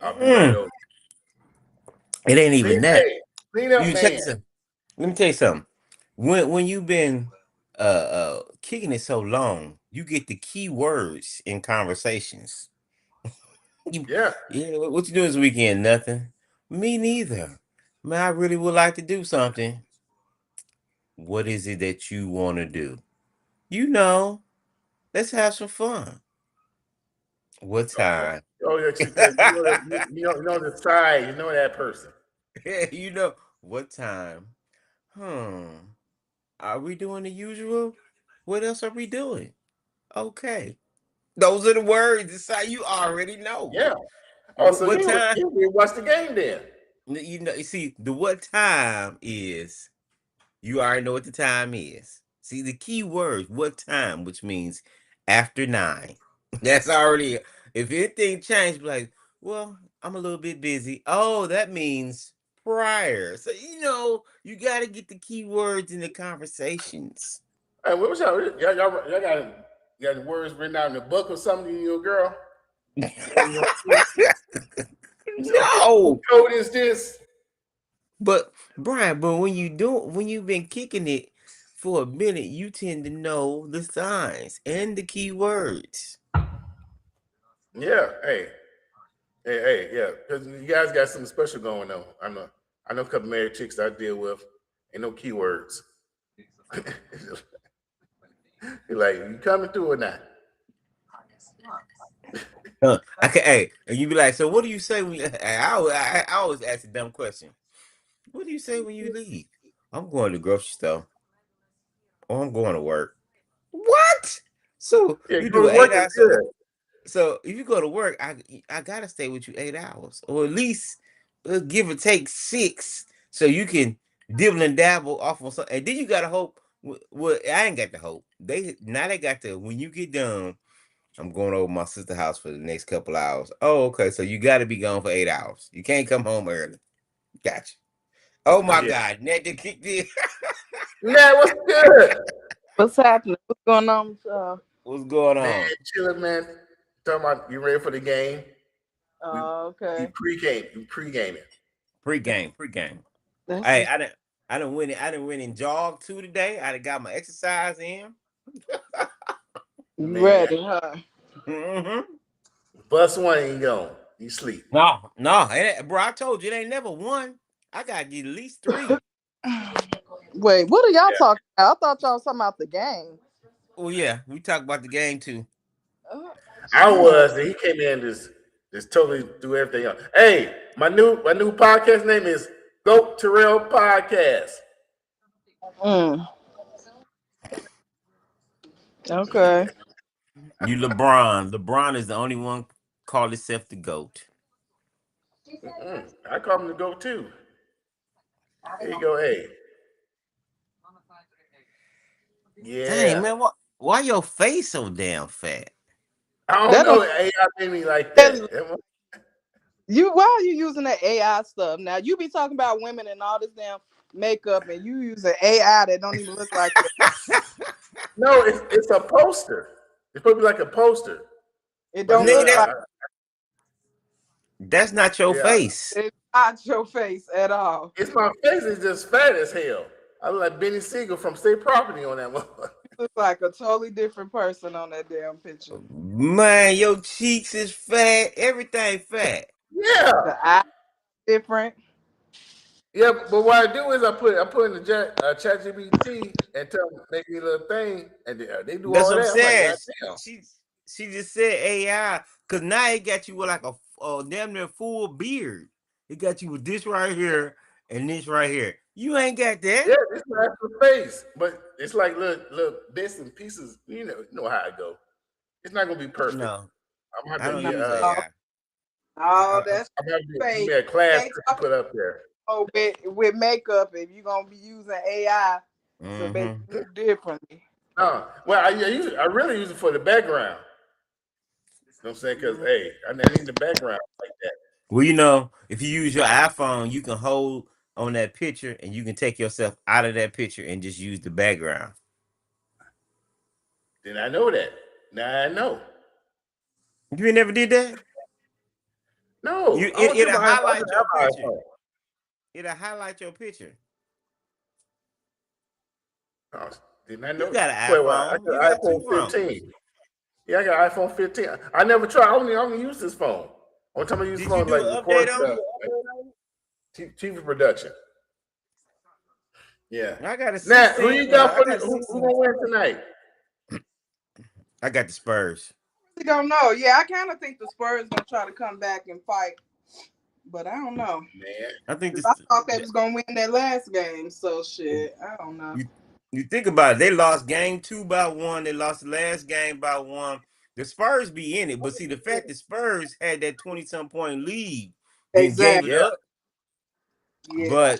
I'll be right over. It ain't even that. Clean up, You man. check this out. Let me tell you something. When you've been kicking it so long, you get the key words in conversations. Yeah. What you doing this weekend? Nothing. Me neither. Man, I really would like to do something. What is it that you want to do? You know, let's have some fun. What time? Oh, yeah, you know the side. You know that person. You know what time? Are we doing the usual? What else are we doing? Okay. Those are the words. It's how you already know. Yeah. Oh, so what time? You watch the game then. You know, you see, the what time is, you already know what the time is. See, the key word, what time, which means after 9. That's already, if anything changed, like, well, I'm a little bit busy. Oh, that means prior. So, you know, you got to get the key words in the conversations. Hey, what was y'all got the words written out in the book or something, you girl? No. What code is this? But Brian, when you've been kicking it for a minute, you tend to know the signs and the key words. Yeah, hey, yeah, because you guys got something special going on. I know a couple married chicks I deal with. Ain't no keywords. You're like, you coming through or not? Hey, and you be like, so what do you say when I always ask a dumb question. What do you say when you leave? I'm going to the grocery store. Or I'm going to work. What? So you do 8 hours. So if you go to work, I gotta stay with you 8 hours, or at least give or take 6, so you can dibble and dabble off on something. And then you gotta hope. Well, I ain't got the hope. They got to, when you get done, I'm going over my sister's house for the next couple hours. Oh, okay. So you got to be gone for 8 hours. You can't come home early. Gotcha. Oh my God, Ned did kick in. Ned, what's good? What's happening? What's going on? What's going on? Man, chilling, man. Talking about you ready for the game? Okay. You pre-gaming. Pre-game. Hey, I done went and jogged 2 today. I done got my exercise in. You ready, huh? Mm-hmm. Bus one ain't gone. You sleep. No, bro. I told you it ain't never one. I gotta get at least 3. Wait, what are y'all talking about? I thought y'all was talking about the game. Oh yeah, we talk about the game too. I was, and he came in just totally do everything else. Hey, my new podcast name is 𝐂𝐎𝐏𝐿 Podcast. Okay. You LeBron. LeBron is the only one call himself the GOAT. I call him the GOAT too. There you go, hey. Yeah. Dang, man, why your face so damn fat? I don't know. AI made me like that. Why are you using that AI stuff? Now you be talking about women and all this damn makeup, and you use an AI that don't even look like it. No, it's a poster. It's probably like a poster. It don't look like. That's not your face. It's not your face at all. It's my face is just fat as hell. I look like Benny Siegel from State Property on that one. Look like a totally different person on that damn picture. Man, your cheeks is fat. Everything fat. Yeah. The eye different. Yeah, but what I do is I put in the ChatGPT and tell them make me a little thing, and they do That's all what I'm that. I'm like, saying. God damn. She just said AI, because now it got you with like a damn near full beard. It got you with this right here and this right here. You ain't got that. Yeah, it's not the face, but it's like little bits and pieces. You know how it go. It's not gonna be perfect. No, I'm gonna I have don't to use get AI. Oh, that's I'm gonna have to fake. get a class Can't to talk put up there. with makeup if you're gonna be using AI to make you look differently. No, well, I really use it for the background. You know what I'm saying? Because hey, I need the background like that. Well, you know, if you use your iPhone, you can hold on that picture and you can take yourself out of that picture and just use the background. Then I know that. Now I know. You ain't never did that? No, I don't It'll trip my highlight your picture. iPhone. It'll highlight your picture. Oh, didn't I know? You got an Well, I iPhone. You got got two iPhone phones. 15. Yeah, I got iPhone 15. I never tried. I only use this phone. One time I use Did phone you do like an record update on stuff, it? TV production. Yeah. I got a Now, who 16. you got for I got who 16. gonna win tonight? I got the Spurs. I don't know. Yeah, I kind of think the Spurs gonna try to come back and fight, but I don't know. Man, I think I thought they was gonna win that last game, so shit. I don't know. You think about it. They lost game 2 by 1. They lost the last game by 1. The Spurs be in it, but see the fact the Spurs had that 20-some point lead, then gave it up. Yeah. But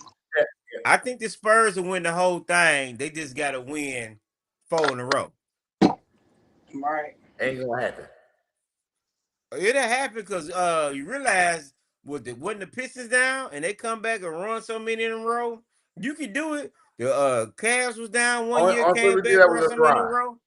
I think the Spurs will win the whole thing. They just got to win 4 in a row. Right. Ain't gonna happen. It'll happen because you realize when the Pistons down and they come back and run so many in a row, you can do it. The Cavs was down one year, came back, run so many in a row.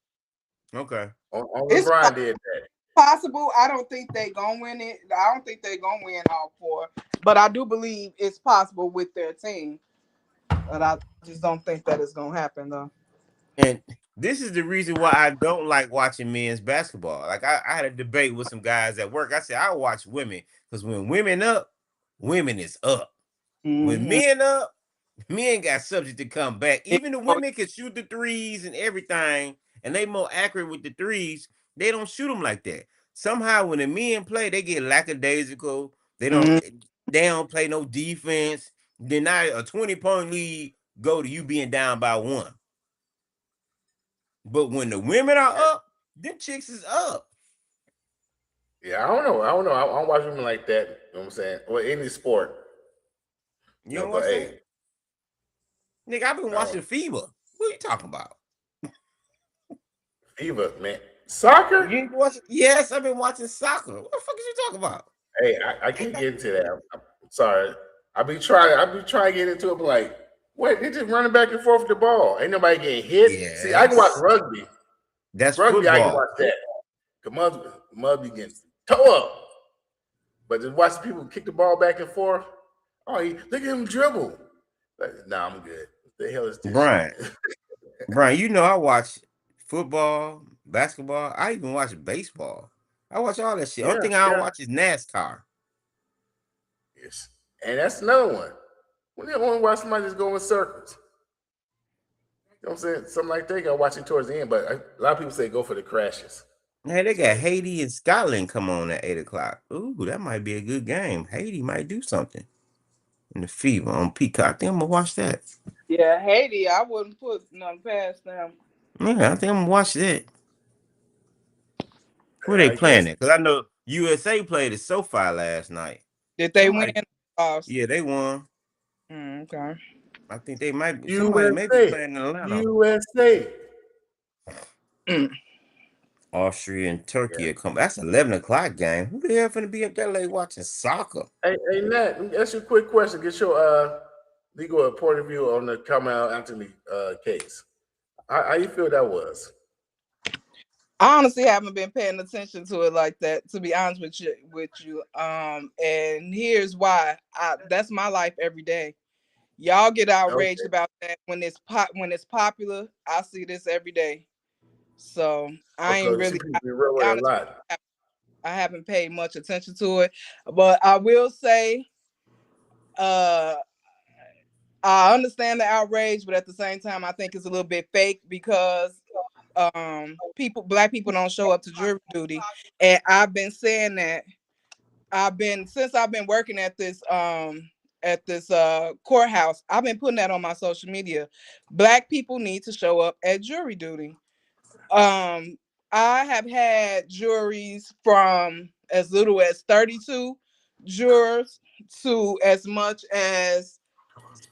Okay. Only LeBron did that. Possible. I don't think they gonna win it. I don't think they gonna win all 4, but I do believe it's possible with their team. But I just don't think that is gonna happen though. And this is the reason why I don't like watching men's basketball. Like I had a debate with some guys at work. I said I watch women because when women up, women is up. When men up, men got subject to come back. Even the women can shoot the threes and everything, and they more accurate with the threes. They don't shoot them like that. Somehow, when the men play, they get lackadaisical. They don't play no defense. Then now a 20-point lead go to you being down by 1. But when the women are up, them chicks is up. Yeah, I don't know. I don't watch women like that. You know what I'm saying? Or any sport. You know what I'm saying? Nigga, I've been watching FIBA. What are you talking about? FIBA, man. Soccer? You ain't watching? Yes, I've been watching soccer. What the fuck is you talking about? Hey, I can't get into that. I'm sorry. I be trying to get into it, but like, what? They just running back and forth with the ball. Ain't nobody getting hit. Yes. See, I can watch rugby. That's rugby. Football. I can watch that. The mother be getting toe up. But just watching people kick the ball back and forth. Oh, look at him dribble. Like, nah, I'm good. What the hell is this? Brian, you know I watch football, basketball. I even watch baseball. I watch all that shit. Only thing I don't watch is NASCAR. Yes. And that's another one. When you want to watch somebody just go in circles. You know what I'm saying? Something like that, you gotta watch it towards the end. But a lot of people say go for the crashes. Hey, they got Haiti and Scotland come on at 8 o'clock. Ooh, that might be a good game. Haiti might do something in the FIBA on Peacock. I think I'm gonna watch that. Yeah, Haiti, I wouldn't put nothing past them. Yeah, I think I'm gonna watch that. Where they playing it? Because I know USA played at SoFi last night. Did they win? Yeah, they won. Okay. I think they might be. Somebody may be playing in Atlanta. USA. Austria and Turkey come. That's 11 o'clock game. Who the hell finna be up that late watching soccer? Hey, Nat, let me ask you a quick question. Get your legal point of view on the Carmelo Anthony case. How you feel that was? I honestly haven't been paying attention to it like that, to be honest with you. And here's why. That's my life every day. Y'all get outraged about that when it's popular. I see this every day. So I ain't really I haven't paid much attention to it. But I will say I understand the outrage, but at the same time, I think it's a little bit fake because black people don't show up to jury duty, and I've been saying that since I've been working at this courthouse. I've been putting that on my social media. Black people need to show up at jury duty. I have had juries from as little as 32 jurors to as much as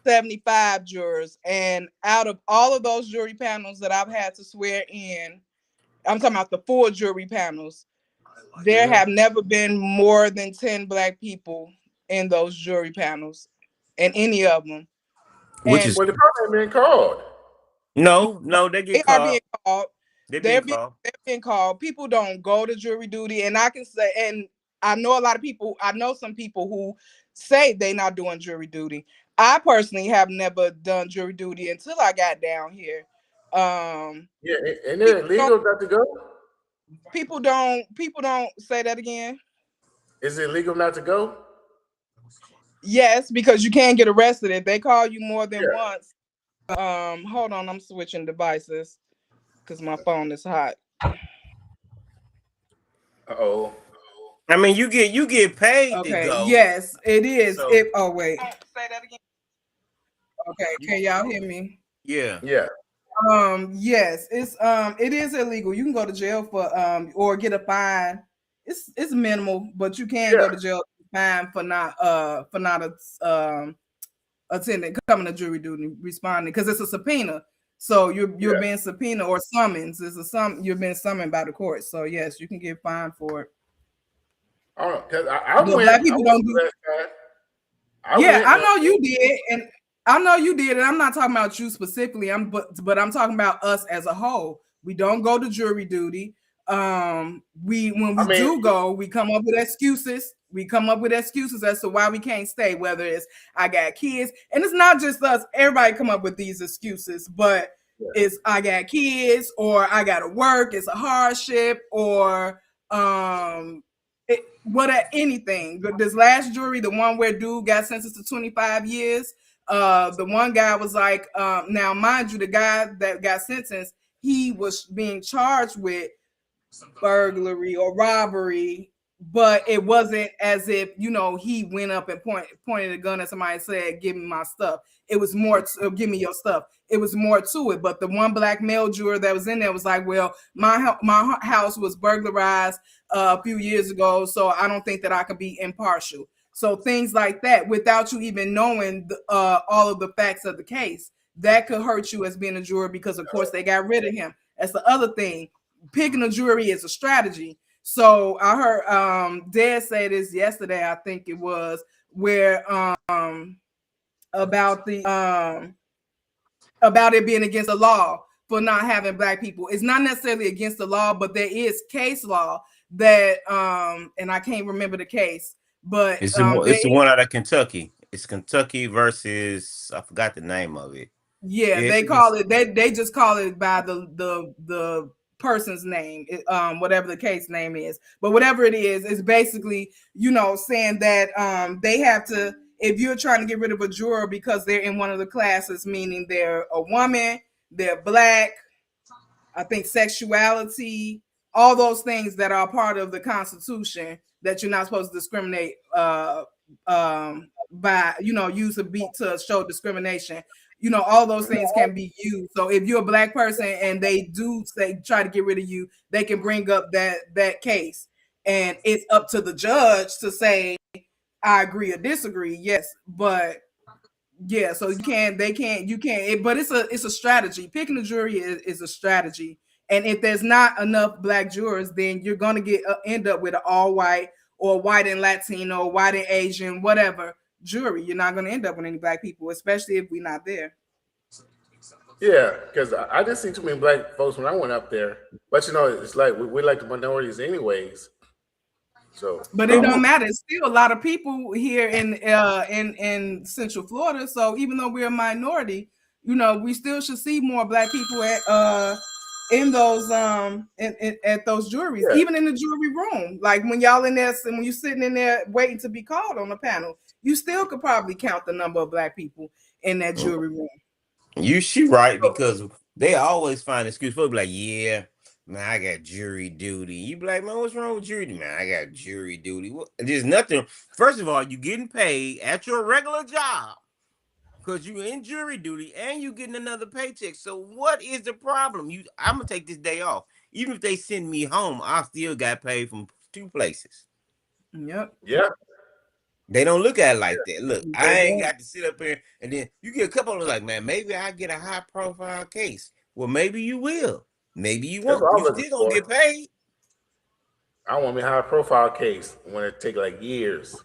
75 jurors. And out of all of those jury panels that I've had to swear in, I'm talking about the full jury panels, there have never been more than 10 black people in those jury panels, in any of them. Which is well, the probably being called. No, they get They are called. being called. They're being called. People don't go to jury duty, and I can say, and I know a lot of people. I know some people who say they're not doing jury duty. I personally have never done jury duty until I got down here. Yeah, and they're illegal not to go. People don't say that again. Is it illegal not to go? Yes, because you can't get arrested if they call you more than once. Hold on, I'm switching devices because my phone is hot. Uh-oh. I mean, you get paid to go. Yes, it is. So, oh wait. Say that again. Okay, can y'all hear me? Yeah. Yes, it is illegal. You can go to jail for or get a fine. It's minimal, but you can go to jail fine for not attending, coming to jury duty, responding, because it's a subpoena. So you're being subpoenaed or summons. You're being summoned by the court. So yes, you can get fined for it. Oh, because black people don't do that. I know you did, and I know you did, and I'm not talking about you specifically. But I'm talking about us as a whole. We don't go to jury duty. When we do go, we come up with excuses. We come up with excuses as to why we can't stay, whether it's I got kids, and it's not just us. Everybody come up with these excuses, but it's I got kids, or I gotta work, it's a hardship, or anything. This last jury, the one where dude got sentenced to 25 years, the one guy was like, now mind you, the guy that got sentenced, he was being charged with burglary or robbery, but it wasn't as if, he went up and pointed a gun at somebody and said, give me my stuff. It was more give me your stuff. It was more to it. But the one black male juror that was in there was like, well, my house was burglarized a few years ago, so I don't think that I can be impartial. So things like that, without you even knowing all of the facts of the case, that could hurt you as being a juror, because of course they got rid of him. That's the other thing. Picking a jury is a strategy. So I heard Dad say this yesterday, I think it was, where about it being against the law for not having black people. It's not necessarily against the law, but there is case law that and I can't remember the case, but it's the one out of Kentucky. It's Kentucky versus, I forgot the name of it. Yeah, they call it. They just call it by the person's name, whatever the case name is. But whatever it is, it's basically, saying that they have to, if you're trying to get rid of a juror because they're in one of the classes, meaning they're a woman, they're black, I think sexuality, all those things that are part of the Constitution, that you're not supposed to discriminate by, use a beat to show discrimination. All those things can be used. So if you're a black person and they do try to get rid of you, they can bring up that case, and it's up to the judge to say, I agree or disagree. Yes, but yeah, so you can't. But it's a strategy. Picking a jury is a strategy, and if there's not enough black jurors, then you're gonna end up with an all white or white and Latino, white and Asian, whatever jury. You're not gonna end up with any black people, especially if we're not there. Yeah, because I just see too many black folks when I went up there. But it's like we're like the minorities anyways. So, but it don't matter. It's still a lot of people here in Central Florida. So even though we're a minority, we still should see more black people in those at those juries, even in the jury room. Like when y'all in there, and when you're sitting in there waiting to be called on the panel, you still could probably count the number of black people. in that jury room. She right, because they always find excuse for be like, yeah, man, I got jury duty. You be like, man, what's wrong with jury duty? Man, I got jury duty. There's nothing. First of all, you getting paid at your regular job because you in jury duty and you getting another paycheck. So what is the problem? I'm gonna take this day off. Even if they send me home, I still got paid from 2 places. Yep. Yeah. They don't look at it like that. Look, I ain't got to sit up here and then you get a couple of them like, man, maybe I get a high profile case. Well, maybe you will. Maybe you won't. You still gonna get paid. I want me a high profile case when it take like years.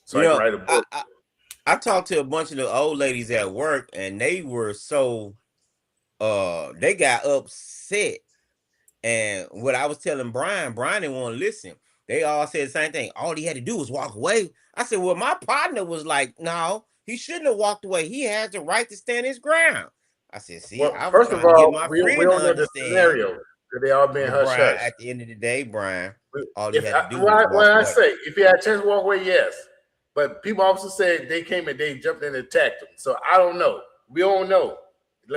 So I can write a book. I talked to a bunch of the old ladies at work and they were so they got upset. And what I was telling Brian didn't want to listen. They all said the same thing. All he had to do was walk away. I said, well, my partner was like, no, he shouldn't have walked away. He has the right to stand his ground. I said, see, well, I was first trying of all, to get my we friend don't to know the understand. scenario that they all been hush hush. At the end of the day, Brian, all he had to do was walk away. I say, if he had a chance to walk away, yes. But people also said they came and they jumped in and attacked him. So I don't know. We don't know.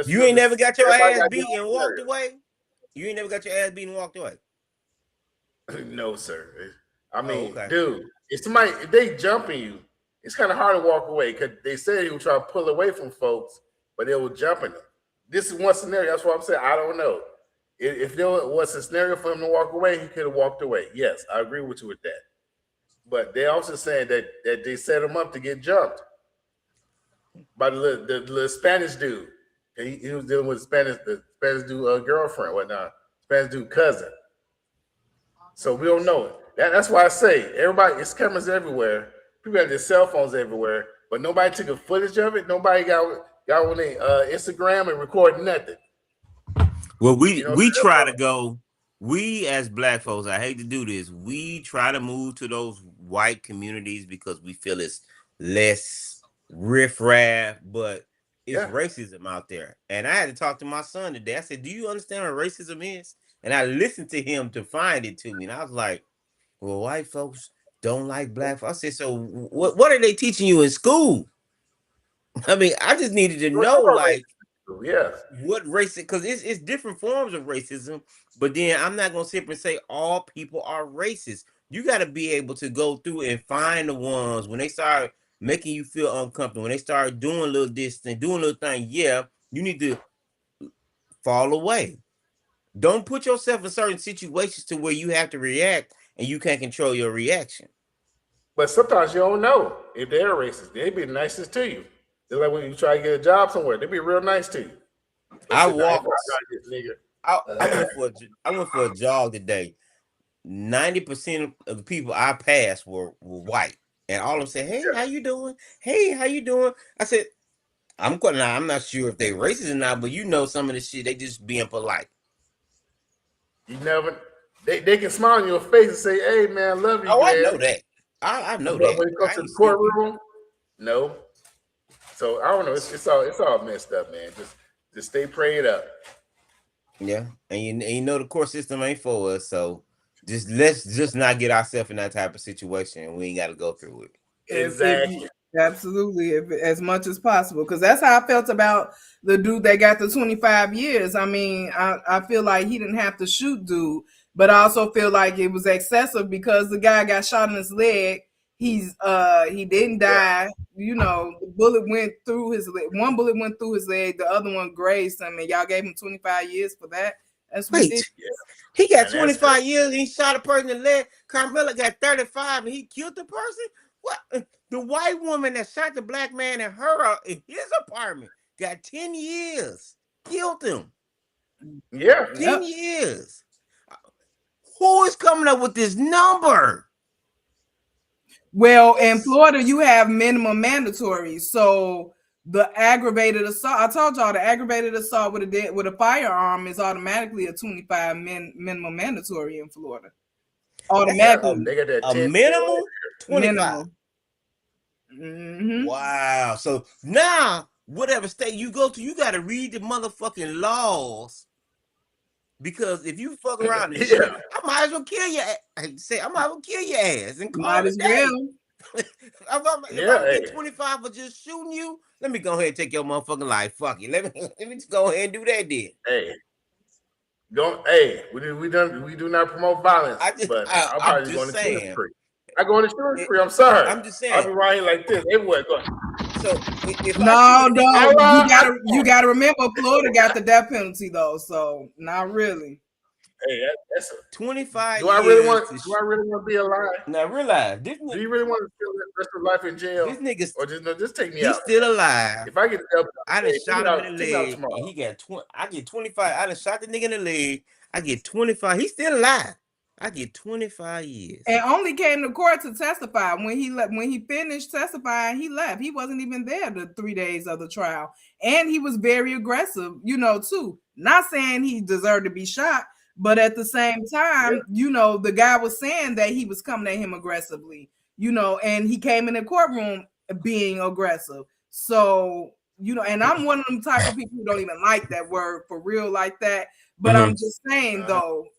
You ain't never got your ass beat and walked away? You ain't never got your ass beat and walked away? No, sir. I mean, dude, if they jumping you, it's kind of hard to walk away because they said he would try to pull away from folks, but they were jumping them. This is one scenario. That's what I'm saying. I don't know. If there was a scenario for him to walk away, he could have walked away. Yes, I agree with you with that. But they also saying that they set him up to get jumped by the little Spanish dude. He was dealing with the Spanish dude girlfriend, whatnot, Spanish dude cousin. So we don't know it. That's why I say everybody, it's cameras everywhere. People have their cell phones everywhere, but nobody took a footage of it. Nobody got on their Instagram and recorded nothing. Well, we try to go. We as Black folks, I hate to do this. We try to move to those white communities because we feel it's less riffraff, but it's racism out there. And I had to talk to my son today. I said, "Do you understand what racism is?" And I listened to him to find it to me, and I was like, "Well, white folks don't like Black folks." I said, "So what are they teaching you in school?" I mean, I just needed to know, like, what racism, because it's different forms of racism, but then I'm not gonna sit up and say all people are racist. You got to be able to go through and find the ones when they start making you feel uncomfortable, when they start doing a little this and doing a little thing. Yeah, you need to fall away. Don't put yourself in certain situations to where you have to react and you can't control your reaction. But sometimes you don't know if they're racist. They be the nicest to you. They're like when you try to get a job somewhere, they be real nice to you. I went for a jog today. 90% of the people I passed were white, and all of them said, "Hey, how you doing? Hey, how you doing?" I said, "I'm not sure if they racist or not, but you know some of the shit they just being polite." You never. They can smile in your face and say, "Hey, man, I love you." Oh, man. I know that. I know that. When it comes to the courtroom, no. So I don't know. It's all messed up, man. Just stay prayed up. Yeah, and you know the court system ain't for us, so let's not get ourselves in that type of situation, and we ain't got to go through it. Exactly. Absolutely, as much as possible, because that's how I felt about the dude that got the 25 years. I mean, I feel like he didn't have to shoot dude, but I also feel like it was excessive because the guy got shot in his leg. He didn't die. You know, the bullet went through his leg. One bullet went through his leg. The other one grazed him, and y'all gave him 25 years for that. That's ridiculous. He got 25 years. He shot a person in the leg. Carmella got 35, and he killed the person. What? The white woman that shot the black man in his apartment got 10 years. Killed him. Yeah. 10 years. Who is coming up with this number? Well, in Florida, you have minimum mandatory. So the aggravated assault, I told y'all, the aggravated assault with a firearm is automatically a 25 minimum mandatory in Florida. Automatically. They got that a minimum 25. Minimum. Mm-hmm. Wow. So now, whatever state you go to, you got to read the motherfucking laws. Because if you fuck around and shit, I might as well kill your ass. I might as well kill your ass and call it a day. If I'm get 25 for just shooting you, let me go ahead and take your motherfucking life. Fuck you. Let me just go ahead and do that then. Hey. We do not promote violence, but I'll probably just go on the shooting spree. I go on the shooting spree. I'm sorry. I'm just saying. I'll be right like this everywhere. So if you gotta remember Florida got the death penalty though, so not really. Hey, that's 25 do I really want to be alive? Now realize this nigga, do you really want to spend the rest of life in jail? This nigga, or just take me out. He's still alive. If I get I done shot him in the leg. And he got I get 25. I done shot the nigga in the leg. I get 25. He's still alive. I get 25 years. And only came to court to testify. When he finished testifying, he left. He wasn't even there the 3 days of the trial. And he was very aggressive, too. Not saying he deserved to be shot, but at the same time, the guy was saying that he was coming at him aggressively, and he came in the courtroom being aggressive. So, and I'm one of them type of people who don't even like that word for real like that. But I'm just saying, though,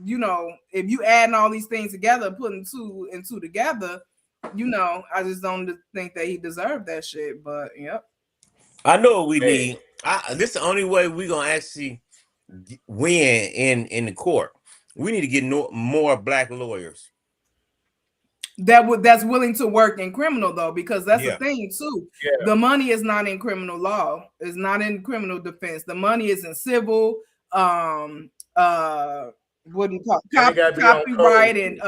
if you adding all these things together, putting two and two together, I just don't think that he deserved that shit. But, yep. I know what we need. This is the only way we're going to actually win in the court. We need to get more black lawyers that's willing to work in criminal though, because that's the thing too. The money is not in criminal law. It's not in criminal defense. The money is in civil, what do you call it? Copyright and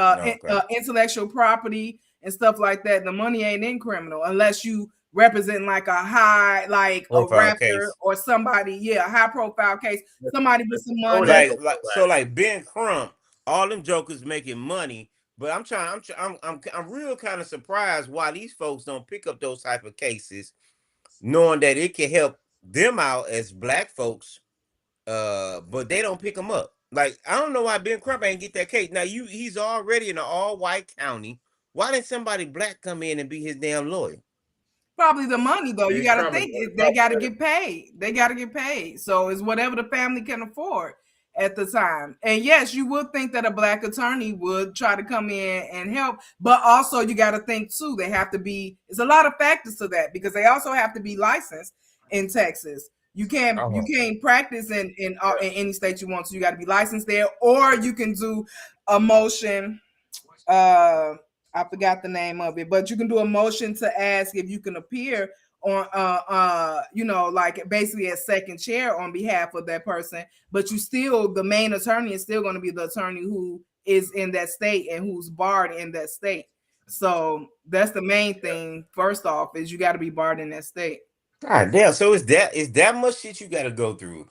intellectual property and stuff like that. The money ain't in criminal unless you represent like a high, like a rapper case. Or somebody, a high profile case, somebody with some money. Like Ben Crump, all them jokers making money, but I'm real kind of surprised why these folks don't pick up those type of cases, knowing that it can help them out as black folks, but they don't pick them up. Like, I don't know why Ben Crump ain't get that case. Now he's already in an all-white county. Why didn't somebody black come in and be his damn lawyer? Probably the money though. You got to think they got to get paid. They got to get paid. So it's whatever the family can afford at the time. And yes, you would think that a black attorney would try to come in and help, but also you got to think too, they have to be, it's a lot of factors to that because they also have to be licensed in Texas. You can't practice in any state you want to. You got to be licensed there, or you can do a motion. I forgot the name of it, but you can do a motion to ask if you can appear on, like basically as second chair on behalf of that person. But the main attorney is still going to be the attorney who is in that state and who's barred in that state. So that's the main thing. First off, is you got to be barred in that state. God damn! So is that much shit you got to go through?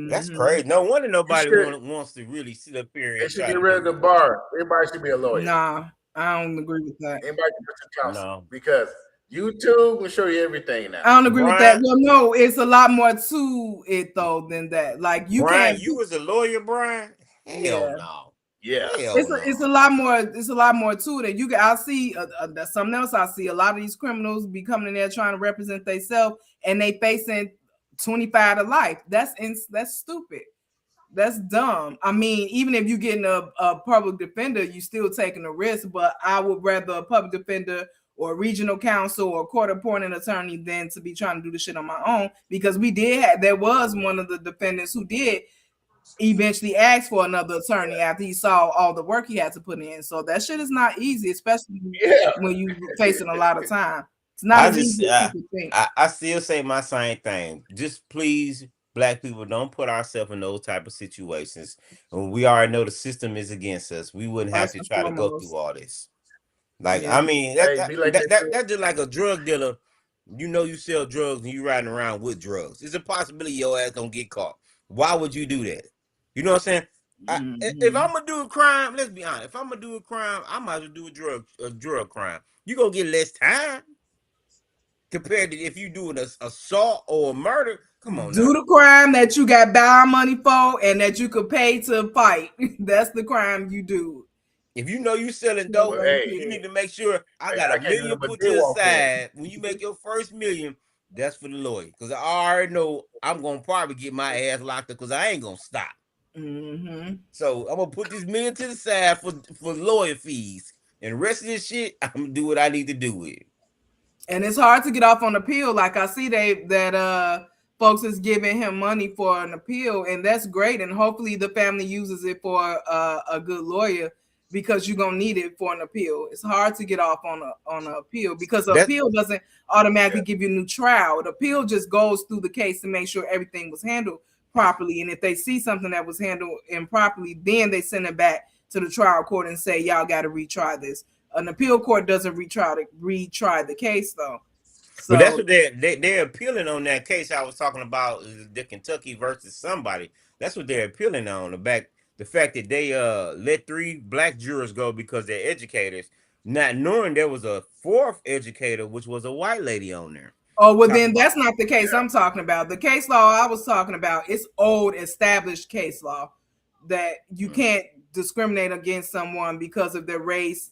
That's crazy. No wonder nobody wants to really sit up here. They should get rid of the bar. Everybody should be a lawyer. Nah, I don't agree with that. Anybody can put your counsel because YouTube will show you everything now. I don't agree with that. Well, no, it's a lot more to it though than that. Like Brian, you was a lawyer, Brian? Hell no. Yeah, it's a lot more. It's a lot more to it. I see that's something else. I see a lot of these criminals be coming in there trying to represent themselves, and they facing 25 to life. That's stupid. That's dumb. I mean, even if you're getting a public defender, you still taking a risk. But I would rather a public defender or a regional counsel or court-appointed attorney than to be trying to do the shit on my own. Because there was one of the defendants who did eventually asked for another attorney after he saw all the work he had to put in. So that shit is not easy, especially when you're facing a lot of time. It's not as easy as people think. I still say my same thing. Just please, black people, don't put ourselves in those type of situations. And we already know the system is against us. We wouldn't have to try to go through all this. Like, I mean, that's just like a drug dealer. You sell drugs and you riding around with drugs. There's a possibility your ass gonna get caught. Why would you do that? You know what I'm saying? If I'm gonna do a crime, let's be honest. If I'm gonna do a crime, I might as well do a drug crime. You gonna get less time compared to if you do an assault or a murder. Come on, do the crime that you got bond money for and that you could pay to fight. That's the crime you do. If you know you selling dope, you need to make sure I got $1 million put to the side. When you make your first $1 million, that's for the lawyer. Because I already know I'm gonna probably get my ass locked up because I ain't gonna stop. So I'm gonna put this $1 million to the side for lawyer fees, And the rest of this shit, I'm gonna do what I need to do with it. And it's hard to get off on appeal. Like I see that folks is giving him money for an appeal, and that's great. And hopefully the family uses it for a good lawyer, because you're gonna need it for an appeal. It's hard to get off on an appeal, because the appeal doesn't automatically give you a new trial. The appeal just goes through the case to make sure everything was handled properly. And if they see something that was handled improperly, then they send it back to the trial court and say, y'all got to retry this. An appeal court doesn't retry the case, though. So, but that's what they're appealing on that case I was talking about, the Kentucky versus somebody. That's what they're appealing on. The fact that they let 3 black jurors go because they're educators, not knowing there was a 4th educator, which was a white lady on there. Oh, well, then that's not the case I'm talking about. The case law I was talking about, it's old established case law that you can't discriminate against someone because of their race,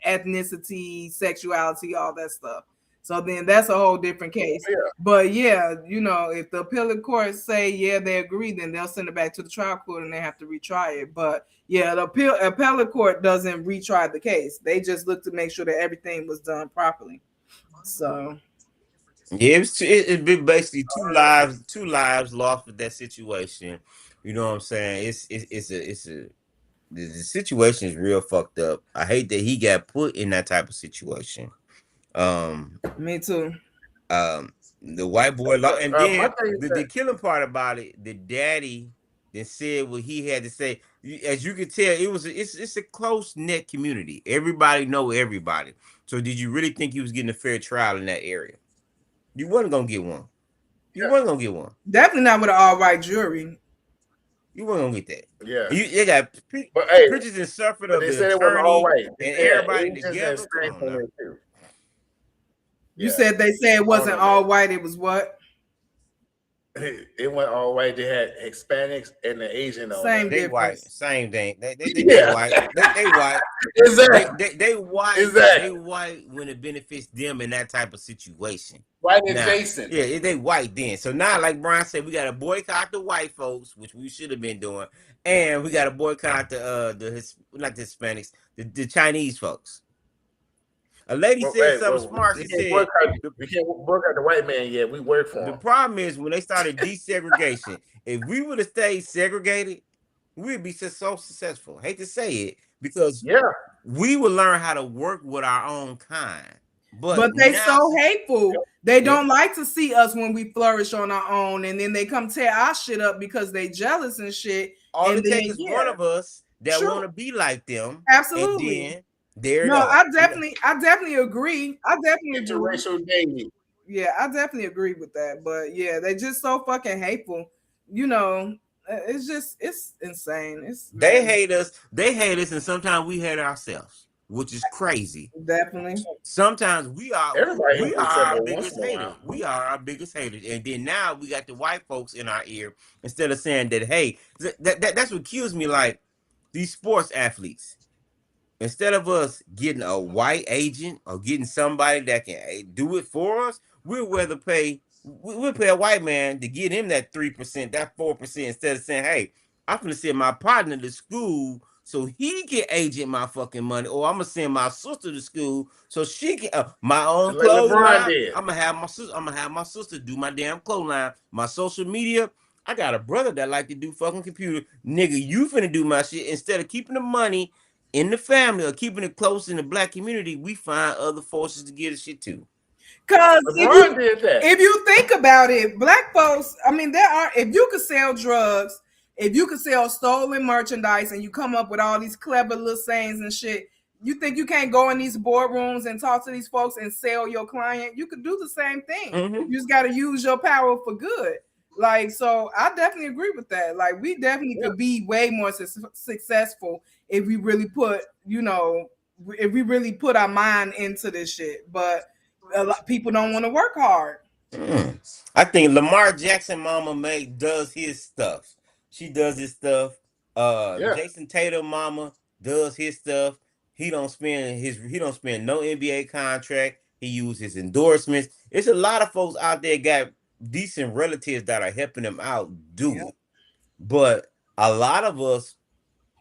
ethnicity, sexuality, all that stuff. So then that's a whole different case. Yeah. But yeah, you know, if the appellate court say, yeah, they agree, then they'll send it back to the trial court and they have to retry it. But yeah, the appellate court doesn't retry the case. They just look to make sure that everything was done properly. So yeah, it's been basically two lives lost with that situation. You know what I'm saying? The situation is real fucked up. I hate that he got put in that type of situation. Me too. The white boy, and then the killing part about it, the daddy that said what he had to say. As you can tell, it's a close knit community. Everybody know everybody. So did you really think he was getting a fair trial in that area? You wasn't gonna get one. You wasn't gonna get one. Definitely not with an all-white jury. You weren't gonna get that. Yeah. They got pictures and suffered of the attorney and everybody together. You said they said it wasn't all white. It was what? It went all white. They had Hispanics and the Asian on same it. They white, same thing. They white. They white. Exactly. They white. Exactly. They white when it benefits them in that type of situation. White adjacent. Yeah, they white then. So now, like Brian said, we got to boycott the white folks, which we should have been doing, and we got to boycott not the Hispanics, the Chinese folks. A lady said something smart. She said, we can't work out the white man yet. We work for him. The problem is when they started desegregation, if we would have stayed segregated, we'd be so successful. I hate to say it, because we would learn how to work with our own kind. But they so hateful. They don't like to see us when we flourish on our own, and then they come tear our shit up because they jealous and shit. All it takes is one of us that want to be like them. Absolutely. And then I definitely agree. I definitely interracial dating. Yeah, I definitely agree with that. But yeah, they just so fucking hateful. You know, it's insane. They hate us, and sometimes we hate ourselves, which is crazy. Definitely. Sometimes we are our biggest haters. We are our biggest haters. And then now we got the white folks in our ear instead of saying that, hey, that's what kills me. Like these sports athletes, instead of us getting a white agent or getting somebody that can do it for us, we'll pay a white man to get him that 3%, that 4%, instead of saying, hey, I'm gonna send my partner to school so he can agent my fucking money, or I'm gonna send my sister to school so she can my own clothes line. I'm gonna have my sister do my damn clothes line, my social media. I got a brother that like to do fucking computer. Nigga, you finna do my shit. Instead of keeping the money in the family or keeping it close in the black community, we find other forces to get the shit to. Because if you think about it, black folks, I mean, if you could sell drugs, if you could sell stolen merchandise, and you come up with all these clever little sayings and shit, you think you can't go in these boardrooms and talk to these folks and sell your client? You could do the same thing. Mm-hmm. You just got to use your power for good. Like, so I definitely agree with that. Like, we definitely could be way more successful if we really put, our mind into this shit. But a lot of people don't want to work hard. I think Lamar Jackson mama does his stuff. She does his stuff. Jason Tatum mama does his stuff. He don't spend no NBA contract. He uses his endorsements. It's a lot of folks out there got decent relatives that are helping them out do it. But a lot of us,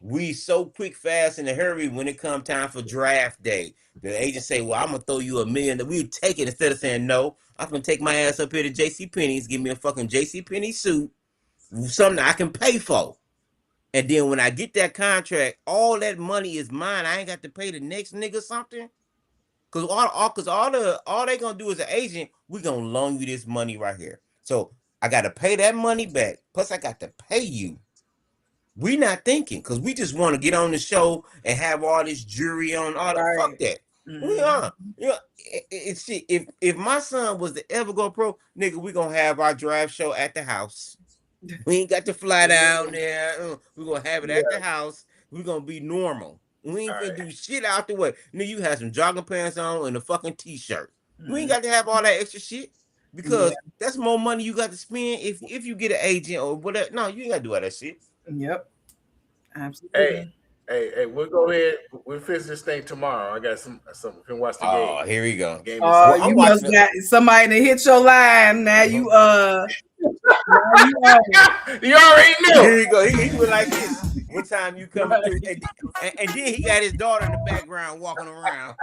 we so quick, fast, in a hurry when it comes time for draft day. The agent say, well, I'm going to throw you $1 million. We take it instead of saying, no, I'm going to take my ass up here to JCPenney's, give me a fucking JCPenney suit, something I can pay for. And then when I get that contract, all that money is mine. I ain't got to pay the next nigga something. Cause all they gonna do as an agent, we gonna loan you this money right here. So I gotta pay that money back. Plus I got to pay you. We not thinking because we just want to get on the show and have all this jury on all the fuck that. We are. You know, it's shit. If my son was to ever go pro, nigga, we gonna have our draft show at the house. We ain't got to fly down there. We're gonna have it at the house. We're gonna be normal. We ain't gonna do shit out the way. Nigga, you have some jogging pants on and a fucking t-shirt. We ain't got to have all that extra shit because that's more money you got to spend if you get an agent or whatever. No, you ain't gotta do all that shit. Yep. Absolutely. Hey, we'll go ahead. We'll finish this thing tomorrow. I got some can watch the game. Oh, here we go. Game well, you must got somebody to hit your line. Now you you already knew. Here you go. He was like this. One time you come through, and then he got his daughter in the background walking around.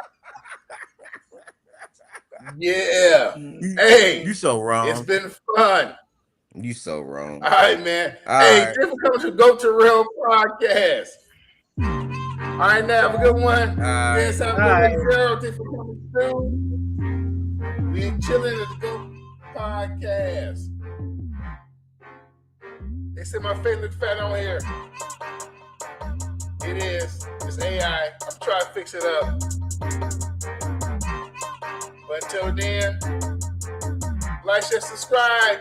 Yeah. Hey, you so wrong. It's been fun. You so wrong. All right, man. All hey, right. thanks for coming to 𝐂𝐿 podcast. All right, now have a good one. Yes, have a good one. Thanks for coming through. We ain't chilling at the 𝐂𝐿 podcast. They said my face looks fat on here. It is. It's AI. I'm trying to fix it up. But until then, like, share, subscribe.